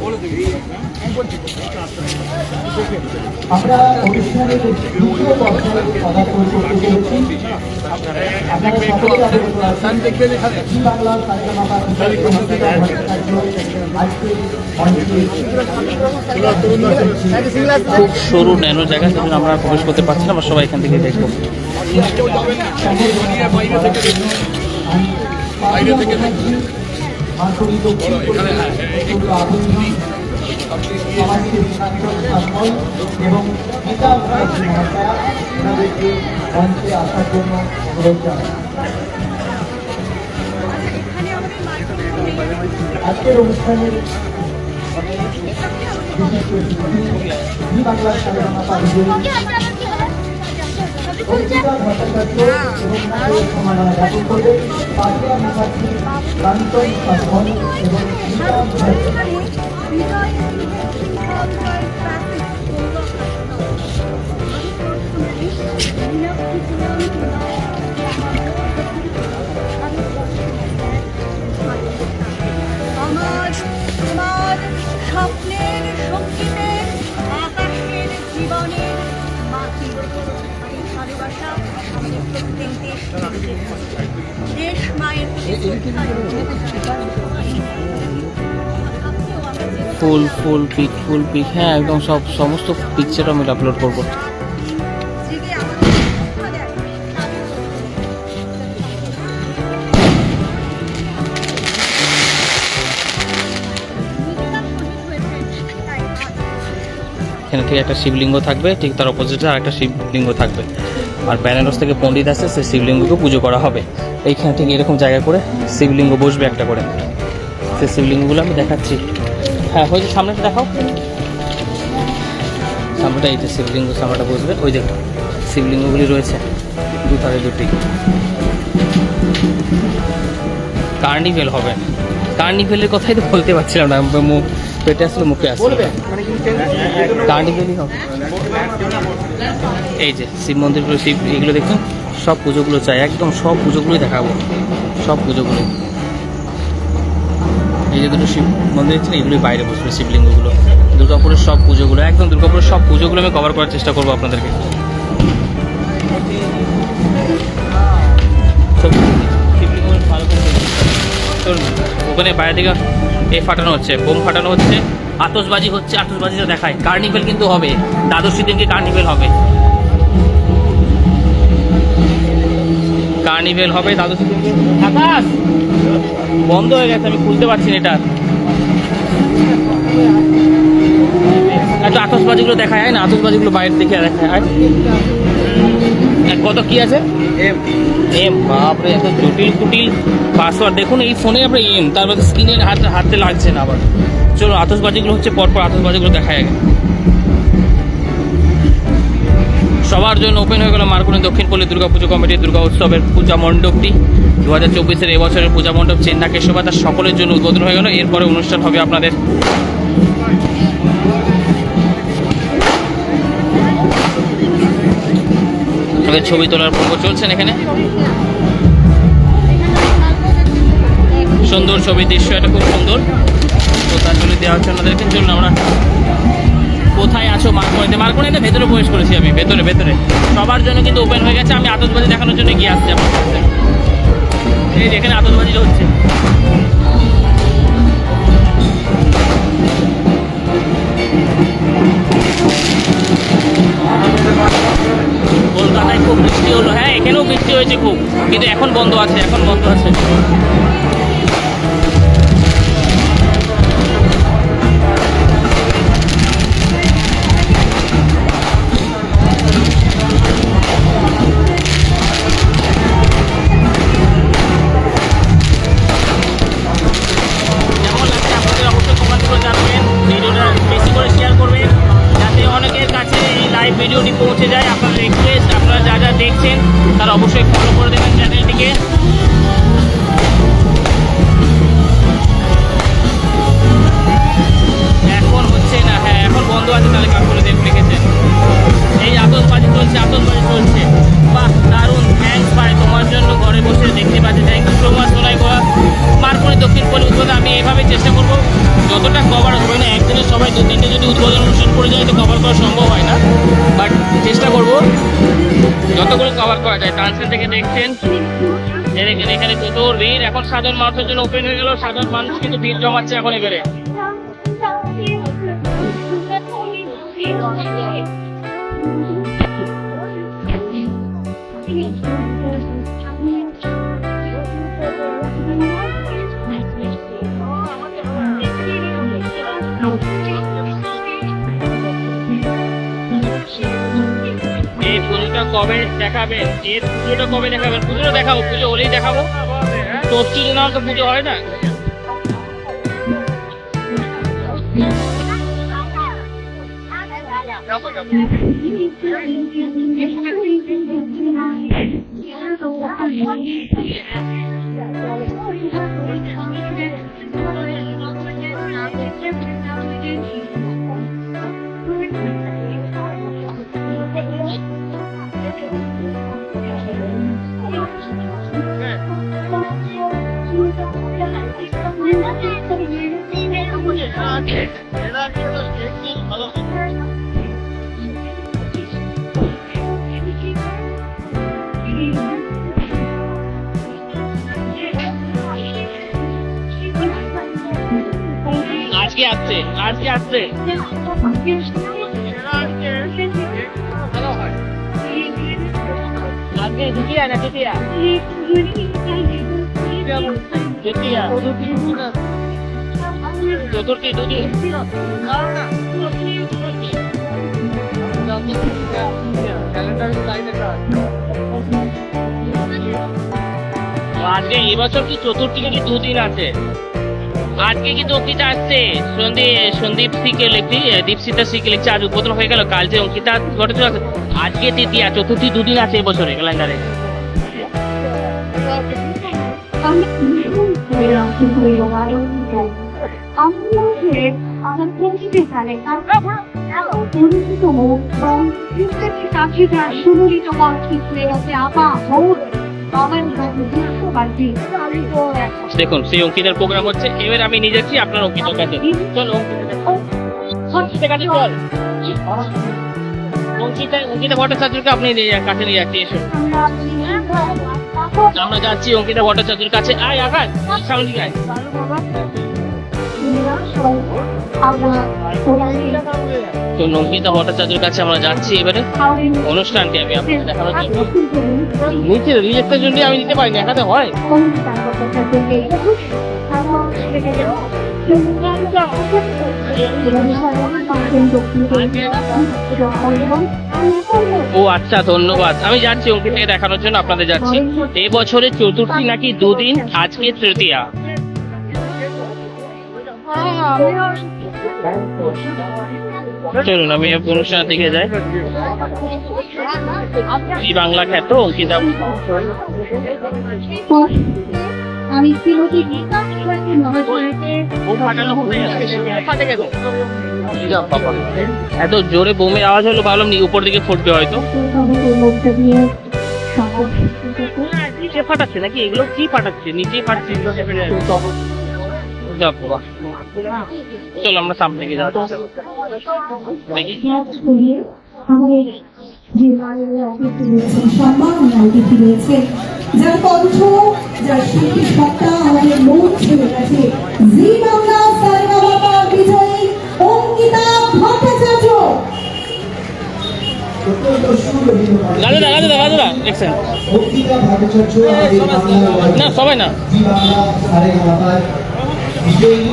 আমরা অনুষ্ঠানের দ্বিতীয় পর্যায়ে পদার্পণ করতে চলেছি। আপনারা সকলে জি বাংলা সারেগামাপা খুব সরু ন্যানো জায়গা, সেজন্য আমরা প্রবেশ করতে পারছি না, আমরা সবাই এখান থেকে দেখবো। মার্কনি দক্ষিণ পল্লী আবেদন সমাজসেবী কাঞ্চন সাসমল এবং গীতা মুখার্জি মহাশয়া ওনাদেরকে মঞ্চে আসার জন্য অনুরোধ জানাই। আজকের অনুষ্ঠানের জি বাংলার সারেগামাপা বিজয়ী অঙ্কিতা ভট্টাচার্য এবং তাদের সম্মাননা জ্ঞাপন করবে পাপিয়া মুখার্জি, কাঞ্চন সাসমল এবং গীতা মুখার্জি। আমার তোমার স্বপ্নের সঙ্গীতের আকাশের জীবনের মাটির এই ভালোবাসা আমাদের প্রত্যেক দেশ মায়ের ফুল পিক হ্যাঁ একদম সব সমস্ত পিকচার আমি আপলোড করবো। এখানে ঠিক একটা শিবলিঙ্গ থাকবে, ঠিক তার অপোজিটে আর একটা শিবলিঙ্গ থাকবে, আর বেনারস থেকে পণ্ডিত আসে সেই শিবলিঙ্গকে পুজো করা হবে। এইখানে ঠিক এরকম জায়গা করে শিবলিঙ্গ বসবে একটা করে, সেই শিবলিঙ্গগুলো আমি দেখাচ্ছি। হ্যাঁ হয়েছে, সামনেটা দেখাও, সামনেটা এই যে শিবলিঙ্গ সামনেটা বসবে, ওই যে শিবলিঙ্গগুলি রয়েছে দুধারে দুটি। কার্নিভেল হবে, কার্নিভেলের কথাই তো বলতে পারছিলাম না, মুখ পেটে আসলে মুখে আসলে কার্নিভেলই হবে। এই যে শিব মন্দিরগুলো, শিব এগুলো দেখুন, সব পুজোগুলো চাই, একদম সব পুজোগুলোই দেখাবো, সব পুজোগুলো। এই যে দুটো শিব মন্দির আছে, এগুলোই বাইরে বসবে শিবলিঙ্গগুলো। দুর্গাপুরের সব পুজোগুলো, একদম দুর্গাপুরের সব পুজোগুলো আমি কভার করার চেষ্টা করবো আপনাদেরকে। ওখানে বাইরে থেকে এ ফাটানো হচ্ছে, বোম ফাটানো হচ্ছে, আতশবাজি হচ্ছে, আতশবাজিটা দেখায়। কার্নিভেল কিন্তু হবে, দ্বাদশী দিনকে কার্নিভেল হবে, কার্নিভেল হবে দ্বাদশী দিনকে। আকাশ বন্ধ হয়ে গেছে, আমি খুলতে পারছি না এটা। একটু আতশবাজিগুলো দেখায় না, আতশবাজিগুলো বাইরে দেখে দেখায়। কত কি আছে? এম বাপরে, এত জটিল কুটিল পাসওয়ার্ড দেখুন এই ফোনে। আপনার এম, তারপরে স্ক্রিনের হাতে লাগছে না আবার। চলো আতশবাজিগুলো হচ্ছে পরপর, আতশবাজিগুলো দেখায় আগে। সবার জন্য ওপেন হয়ে গেল মার্কনি দক্ষিণপল্লী দুর্গাপুজো কমিটির দুর্গা উৎসবের পূজা মণ্ডপটি। 2024-এর এবছরের পূজা মণ্ডপ চেন্না কেশবাতা সকলের জন্য উদ্বোধন হয়ে গেল। এরপরে অনুষ্ঠান হবে আপনাদের ছবি তোলার পর্ব চলছেন এখানে। সুন্দর ছবি, দৃশ্য এটা খুব সুন্দর, তো তার জন্য দেওয়া হচ্ছে আপনাদেরকে। চলুন আমরা কোথায় আছো মার্কনিতে, মার্কনিতে ভেতরে প্রবেশ করেছি আমি, ভেতরে সবার জন্য কিন্তু ওপেন হয়ে গেছে। আমি আতশবাজি দেখানোর জন্য গিয়ে আসছি আমার কাছে। এই যেখানে আতশবাজি হচ্ছে, কলকাতায় খুব বৃষ্টি হলো। হ্যাঁ এখানেও বৃষ্টি হয়েছে খুব, কিন্তু এখন বন্ধ আছে, এখন বন্ধ আছে। কেমন লাগছে আপনাদের অবশ্যই কমেন্ট করে জানাবেন, ভিডিওটা বেশি করে শেয়ার করবেন যাতে অনেকের কাছে এই লাইভ ভিডিওটি পৌঁছে যায়। আপনার রিকোয়েস্ট, আপনারা যা যা দেখছেন তারা অবশ্যই ফলো করে দেবেন চ্যানেলটিকে। এখন হচ্ছে না, হ্যাঁ এখন বন্ধ আছে, তাহলে কাজ করে লিখেছেন। এই আতশবাজি চলছে, বাহ দারুণ। থ্যাংকস ভাই, তোমার জন্য ঘরে বসে দেখতে পাচ্ছি। থ্যাংক ইউ সো মাচ সোনাই গোয়া। মার্কনি দক্ষিণপল্লী উদ্বোধন আমি এইভাবে চেষ্টা করবো যতটা কভার হবে না। একদিনে সবাই 2-3টে যদি উদ্বোধন অনুষ্ঠান করে যায় তো কভার করা সম্ভব হয় না, বাট চেষ্টা করবো যতগুলো কভার করা যায়। ট্রান্সলেট থেকে দেখছেন এখানে প্রচুর ভিড়। এখন সাধারণ মানুষের জন্য ওপেন হয়ে গেল, সাধারণ মানুষ কিন্তু ভিড় জমাচ্ছে এখন এবারে। কবে দেখাবেন, এর পুজোটা কবে দেখাবেন? পুজোটা দেখাবো, পুজো হলেই দেখাবো। ষষ্ঠী দিন তো পুজো হয় না। আজকে আসছে, আজকে আসছে। আজকে দ্বিতীয়া না তৃতীয়া? তৃতীয়া, চতুর্থী, দুদিন। আজকে এবছর কি চতুর্থী নাকি দুদিন আছে? আজকে কিন্তু অঙ্কিতা আসছে, সন্দীপ সিকে লিখছি, দীপশিতা সিকে লিখছে। আজ উদ্বোধন হয়ে গেল, কাল যে অঙ্কিতা ঘটেছিল আজকে তৃতীয়া, চতুর্থী দুদিন আছে এবছরে ক্যালেন্ডারে। দেখুন সেই অঙ্কিতার প্রোগ্রাম হচ্ছে। এবার আমি নিয়ে যাচ্ছি আপনার অঙ্কিতার কাছে। চল অঙ্কিতার কাছে চল। অঙ্কিতা ভট্টাচার্যকে আপনি কাছে নিয়ে যাচ্ছি, এসো। আমরা যাচ্ছি অঙ্কিতা ভট্টাচার্যের কাছে। আয় আকাশ, সামনে দিকে আয়। তো অঙ্কিতা ভট্টাচার্যের কাছে আমরা যাচ্ছি এবারে। অনুষ্ঠানটি আমি আপনাকে দেখানোর জন্য নিচে রিলেক্টের জন্য আমি দিতে পারি না, দেখাতে হয়। ও আচ্ছা, ধন্যবাদ। আমি যাচ্ছি অঙ্কিতাকে দেখানোর জন্য, আপনাদের যাচ্ছি। এবছরে চতুর্থী নাকি দুদিন, আজকে তৃতীয়া। চলুন আমি অনুষ্ঠানের দিকে যাই। জি বাংলা খ্যাত অঙ্কিতা। এত জোরে বোমের আওয়াজ হলো, ভাবলাম উপর দিকে ফুটবে হয়তো। নিচে ফাটাচ্ছে নাকি? এগুলো কি ফাটাচ্ছে? নিচেই ফাটছে। চলো আমরা সামনে থেকে যাচ্ছি। যার কণ্ঠ, যার শিল্পী সত্তা আমাদের মন ছুঁয়ে গেছে, জি বাংলা সারেগামাপা বিজয়ী অঙ্কিতা ভট্টাচার্য। অঙ্কিতা ভট্টাচার্য না সবাই না, জি বাংলা সারেগামাপার বিজয়ী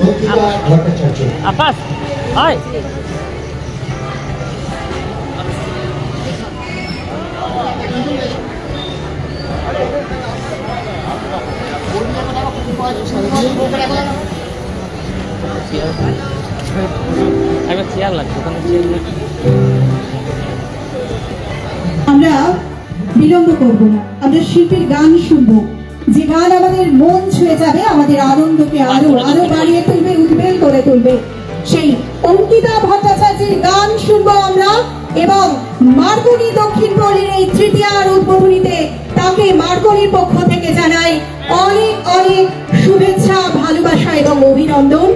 অঙ্কিতা ভট্টাচার্য। আকাশ আয়। চেয়ার লাগছে, আমরা বিলম্ব করব না, আমরা শিল্পীর গান শুনবো, যে গান আমাদের মন ছুঁয়ে যাবে, আমাদের আনন্দকে আরো আরো বাড়িয়ে তুলবে, উদ্বেল করে তুলবে। সেই অঙ্কিতা ভট্টাচার্যের গান শুনবো আমরা। এবং মার্কনি দক্ষিণ পল্লীর এই তৃতীয়ার উদ্বোধনীতে তাকে মার্কনির পক্ষ থেকে জানাই অনেক অনেক শুভেচ্ছা, ভালোবাসা এবং অভিনন্দন।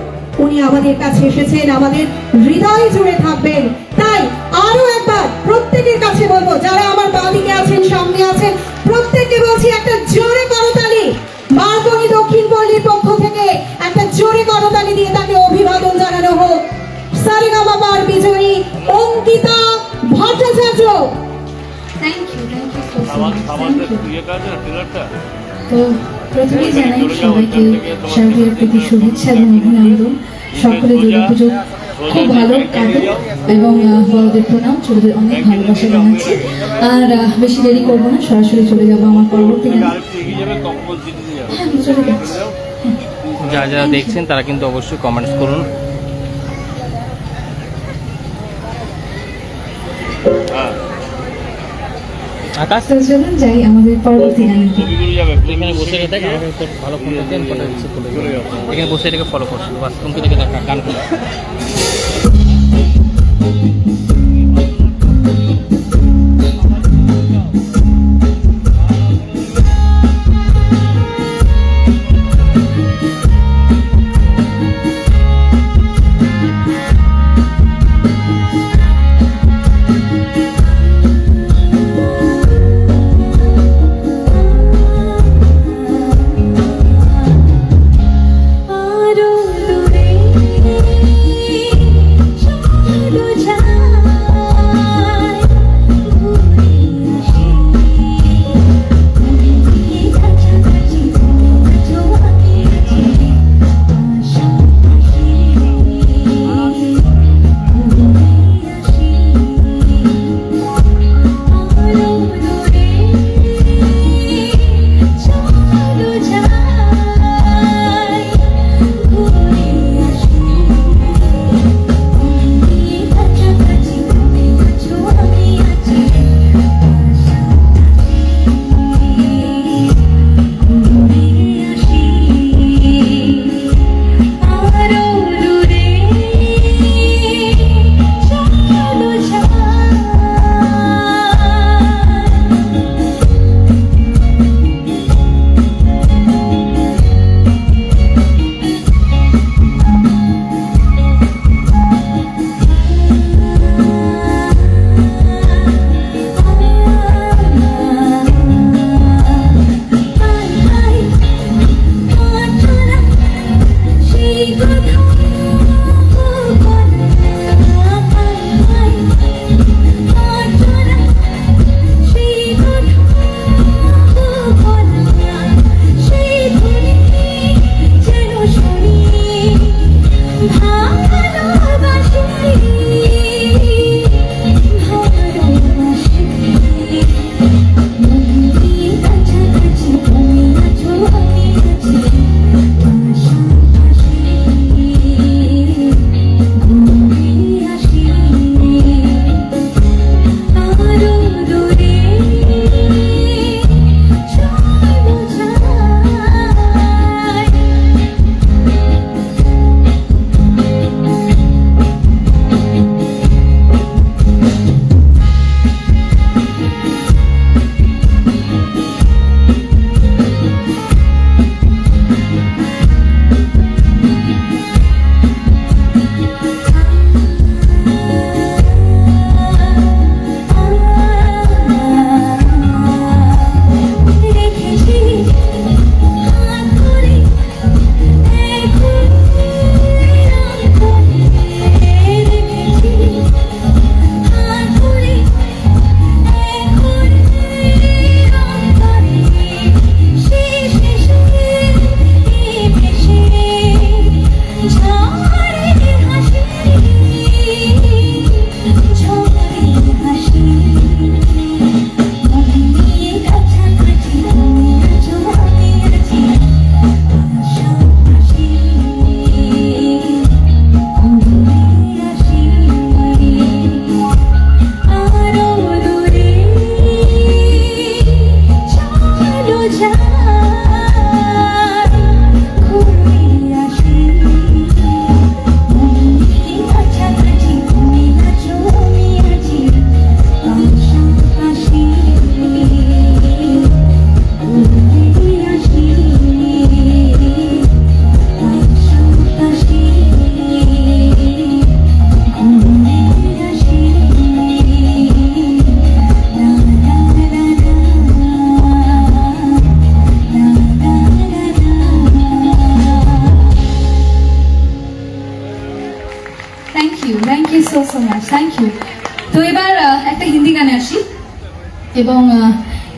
উনি আমাদের কাছে এসেছেন, আমাদের হৃদয় জুড়ে থাকবেন। তাই আরো একবার প্রত্যেকের কাছে বলবো, যারা আমার বাঁদিকে আছেন, সামনে আছেন, প্রত্যেককে বলছি একটা জোরে করতালি মার্কনি দক্ষিণ পল্লীর পক্ষ থেকে, একটা জোরে করতালি দিয়ে তাকে অভিবাদন জানানো হোক। সারেগামাপার বিজয়ী Ankita Bhattacharya. Thank you so much. তো প্রথমে জানাই সবাইকে শারদীয়ার প্রতি শুভেচ্ছা এবং অভিনন্দন। সকলে দুর্গাপুজো খুব ভালো কাটুক এবং বড়দের প্রণাম, ছোটদের অনেক ভালোবাসা জানাচ্ছি। আর বেশি দেরি করবো না, সরাসরি চলে যাবো আমার পরবর্তী গানে। হ্যাঁ, চলে যাচ্ছি। যারা যারা দেখছেন তারা কিন্তু অবশ্যই কমেন্টস করুন। আকাশ তো চলুন যাই আমাদের পরবর্তী গানের দিকে। এখানে বসে রেখে দেখ, আমাকে তোর ভালো ফোনটা দেন, ফোনটা রিসিভ করে দেবো। এখানে বসে এটাকে ফলো করছি, বাস তুমি দেখে দেখা গান করো। আরো দূরে চলো যাই, ঘুরে আসি, কাছাকাছি আছো আমি আছি, পাশাপাশি ঘুরে আসি। আরো দূরে চলো যাই, ঘুরে আসি, কাছাকাছি তুমি আছো আমি আছি, ঘুরে আসি। আরো দূরে চলো যাই। Thank you so much, thank you. তো এবার একটা হিন্দি গানে আসি এবং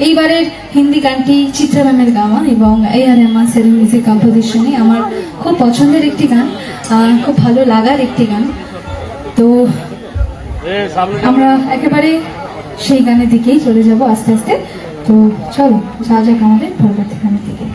এইবারের হিন্দি গানটি চিত্রা ম্যামের গাওয়া এবং A.R. রহমান স্যারের মিউজিক কম্পোজিশনে আমার খুব পছন্দের একটি গান, খুব ভালো লাগার একটি গান। তো আমরা একেবারে সেই গানের দিকেই চলে যাব আস্তে আস্তে। তো চলো যা যাক আমাদের পরবর্তী গানের দিকে।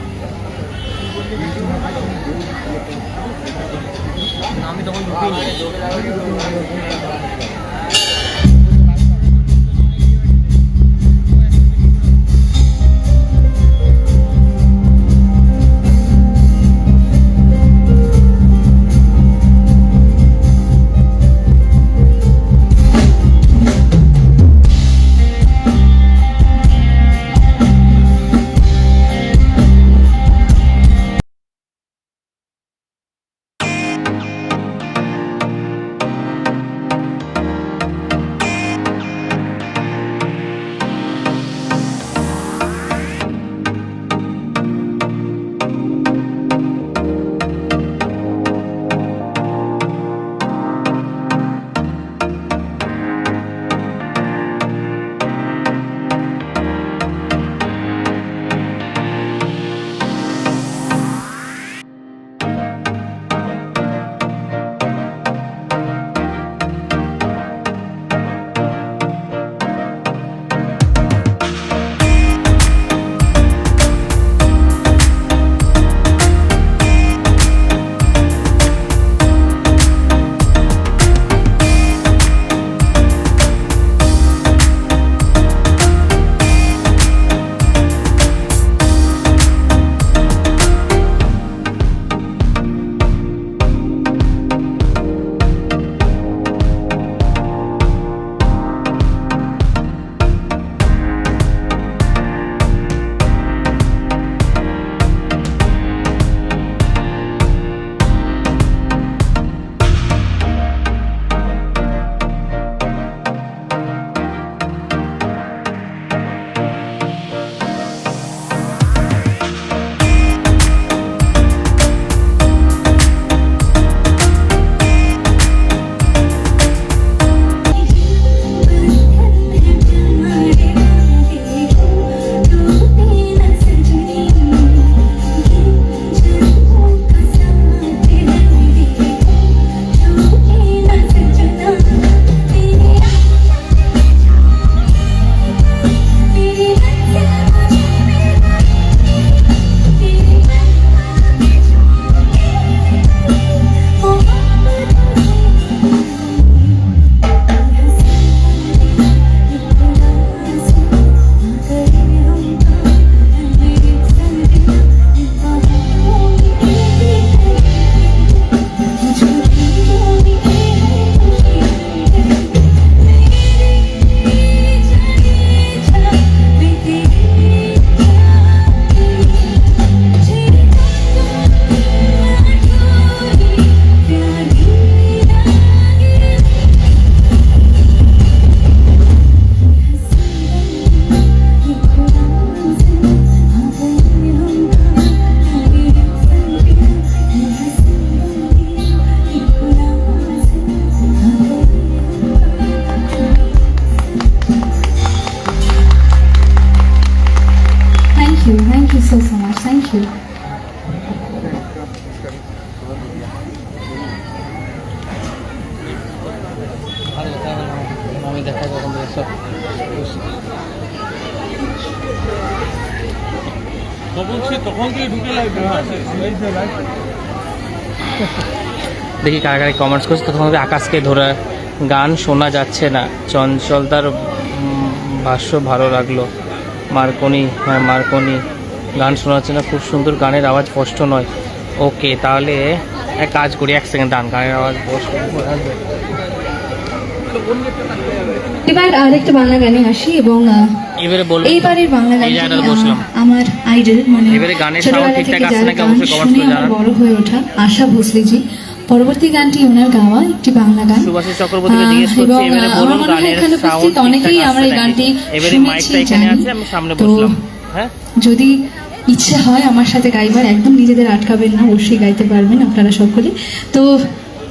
Thank you so much. Thank you. আমি দেখা যখন সব তখন থেকে ঢুকে দেখি কারা কারা কমেন্টস করছে। তখন আকাশকে ধরে গান শোনা যাচ্ছে না, চঞ্চলতার ভাষ্য ভালো লাগলো। মার্কনি, হ্যাঁ মার্কনি, গান শোনা যাচ্ছে না, খুব সুন্দর, গানের আওয়াজ স্পষ্ট নয়। ওকে, তাহলে এক কাজ করি, 1 সেকেন্ড দাঁড়ান, গানের আওয়াজ স্পষ্ট আসবে। এবার আরেকটা বাংলা গানে আসি এবং এবারে বলবো এইবারের বাংলা গান আমার আইডল, মানে এবারে গানের সাউন্ড ছোটবেলা ঠিকঠাক থেকে আসছে যার নাকি গান অবশ্যই কমেন্টস শুনে করে আমার জানান। বড় হয়ে ওঠা আশা ভোসলেজি। পরবর্তী গানটি ওনার গাওয়া একটি বাংলা গান। সুভাষিস চক্রবর্তীকে জিজ্ঞেস করছি, এবং এবারে আমার বলুন মনে হয় গানের এখানে সাউন্ড উপস্থিত অনেকেই ঠিকঠাক আমরা এই আসছে গানটি নাকি। এবারে শুনেছি, মাইকটা এখানে জানি। আছে, আমি সামনে তো বসলাম। হ্যাঁ, যদি ইচ্ছে হয় আমার সাথে গাইবার, একদম নিজেদের আটকাবেন না, অবশ্যই গাইতে পারবেন আপনারা সকলে। তো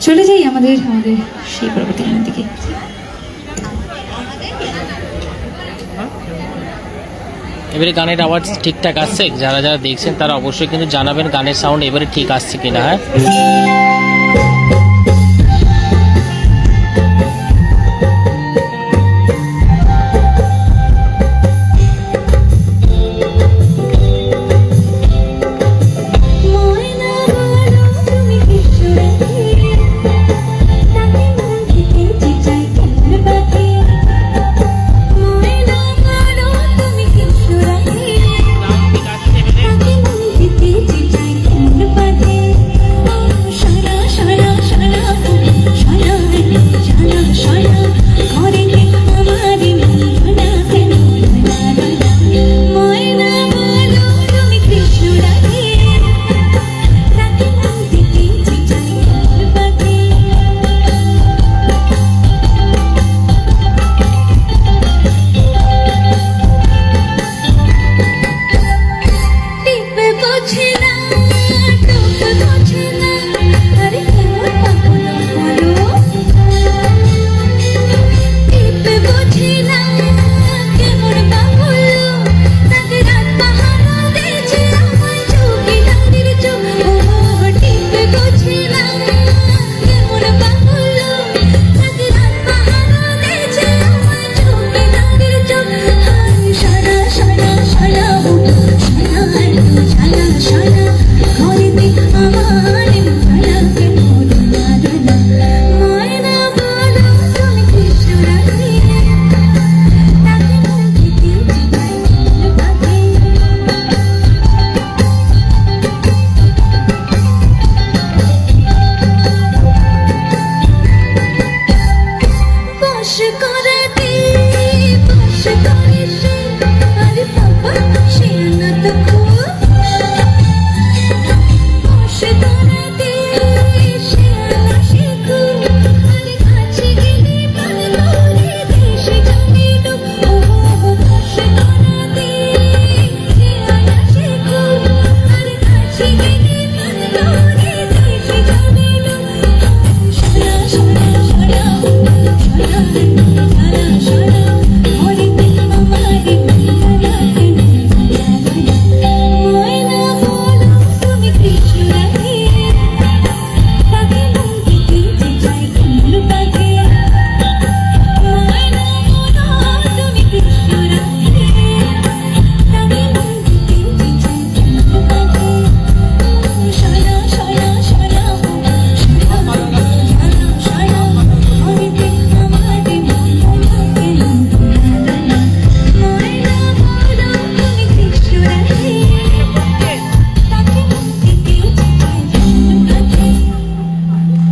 চলে যাই আমাদের সেই পরবর্তী গানের দিকে। এবারে গানের আওয়াজ ঠিকঠাক আসছে? যারা যারা দেখছেন তারা অবশ্যই কিন্তু জানাবেন গানের সাউন্ড এবারে ঠিক আসছে কিনা। হ্যাঁ,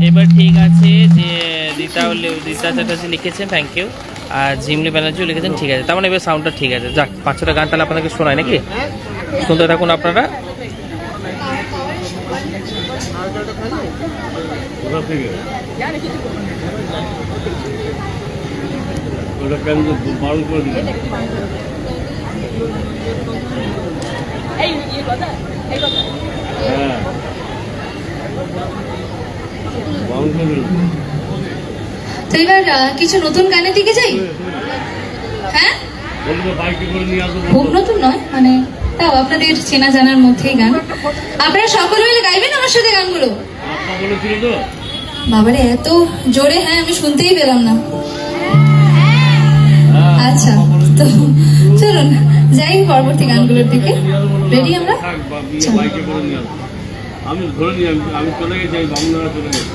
এবার ঠিক আছে যে রীতা চ্যাটার্জি লিখেছেন, থ্যাংক ইউ। আর জিমলি ব্যানার্জিও লিখেছেন, ঠিক আছে। তার মানে এবার সাউন্ডটা ঠিক আছে। যাক, 5-6টা গান তাহলে আপনাদেরকে শোনায় নাকি? শুনতে থাকুন আপনারা। তো এবার কিছু নতুন গানের দিকে যাই। হ্যাঁ, খুব নতুন নয়, মানে তাও আপনাদের চেনা জানার মধ্যেই গান। আপনারা সকলে মিলে গাইবেন আমার সাথে গানগুলো। বাবারে এত জোরে, হ্যাঁ আমি শুনতেই পেলাম না। আচ্ছা, তো চলুন যাই পরবর্তী গানগুলোর দিকে। রেডি আমরা? চলো। আমি ধরে নিই, আমি চলে গেছি, আমি বামুনারা চলে গেছি।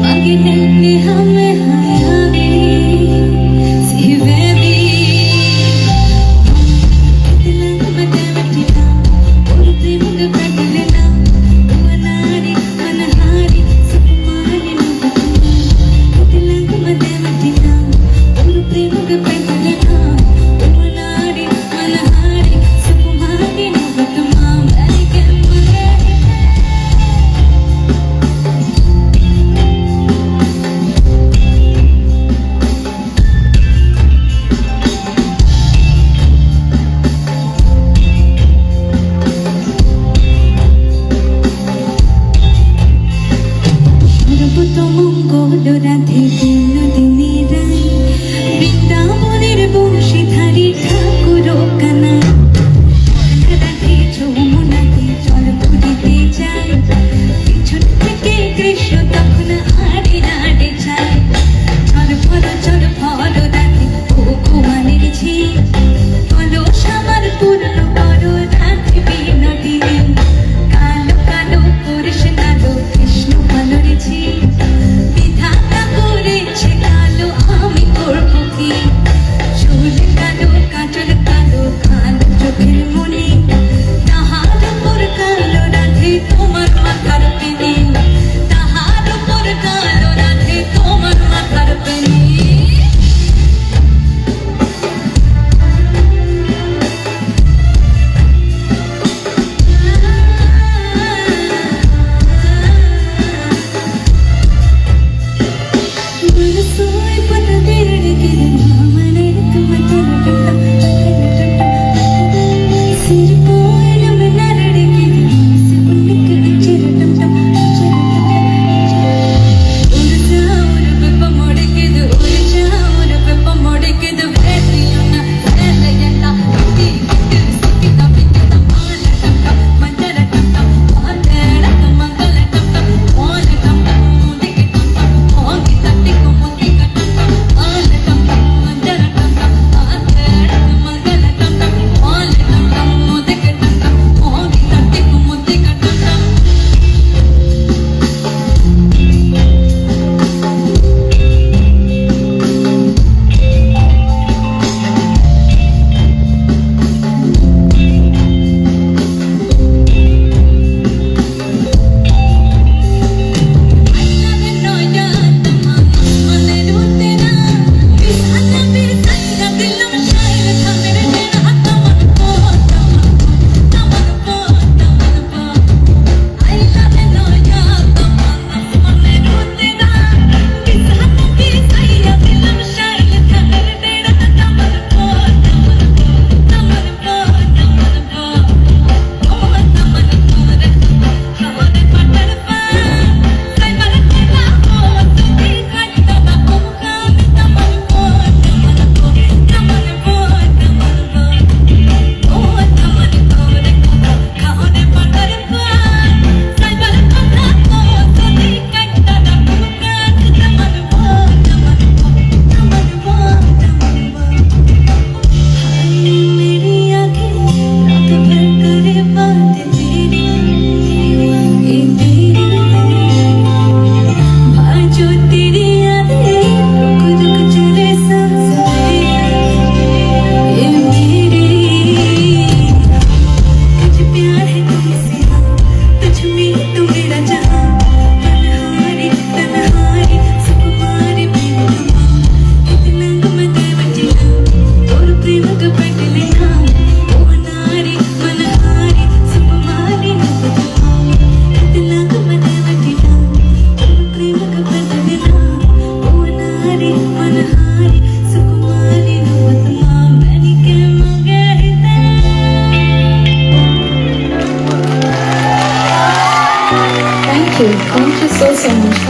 Magi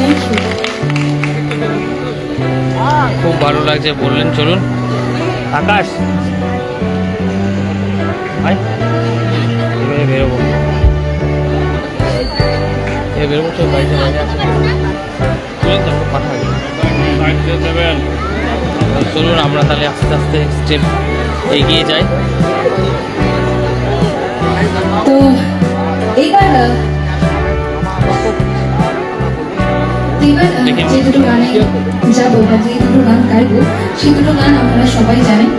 thank you. খুব ভালো লাগছে বললেন। চলুন আকাশ ভাই এবারে বেরোবো, এবারে বেরোবো তো বাড়িতে বাইরে আছে। চলুন তারপর কথা হবে। সাইড দিয়ে দেবেন। চলুন আমরা তাহলে আস্তে আস্তে স্টেপ এগিয়ে যাই। তো এইবার যে দুটো গানে যাবো বা যে দুটো গান গাইবো সেই দুটো গান আপনারা সবাই জানেন।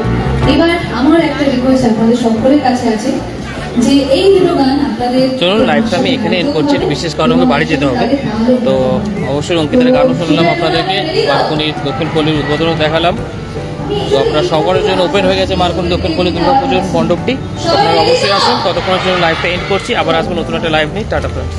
এবার আমার একটা রিকোয়েস্ট আপনাদের সকলের কাছে আছে যে এই দুটো গান আপনাদের চলুন লাইভটা আমি এখানে এন্ড করছি, একটু বিশেষ কারণে আমাকে বাড়ি যেতে হবে। তো অবশ্যই অঙ্কিতার গানও শুনলাম আপনাদেরকে, মার্কনির দক্ষিণ পল্লীর উদ্বোধনও দেখালাম। তো আপনারা সকলের জন্য ওপেন হয়ে গেছে মার্কনি দক্ষিণ পল্লী দুর্গাপুজোর মণ্ডপটি। আপনারা অবশ্যই আসুন। ততক্ষণের জন্য লাইভটা এন্ড করছি, আবার আসবো নতুন একটা লাইভ নিয়ে। Tata friends.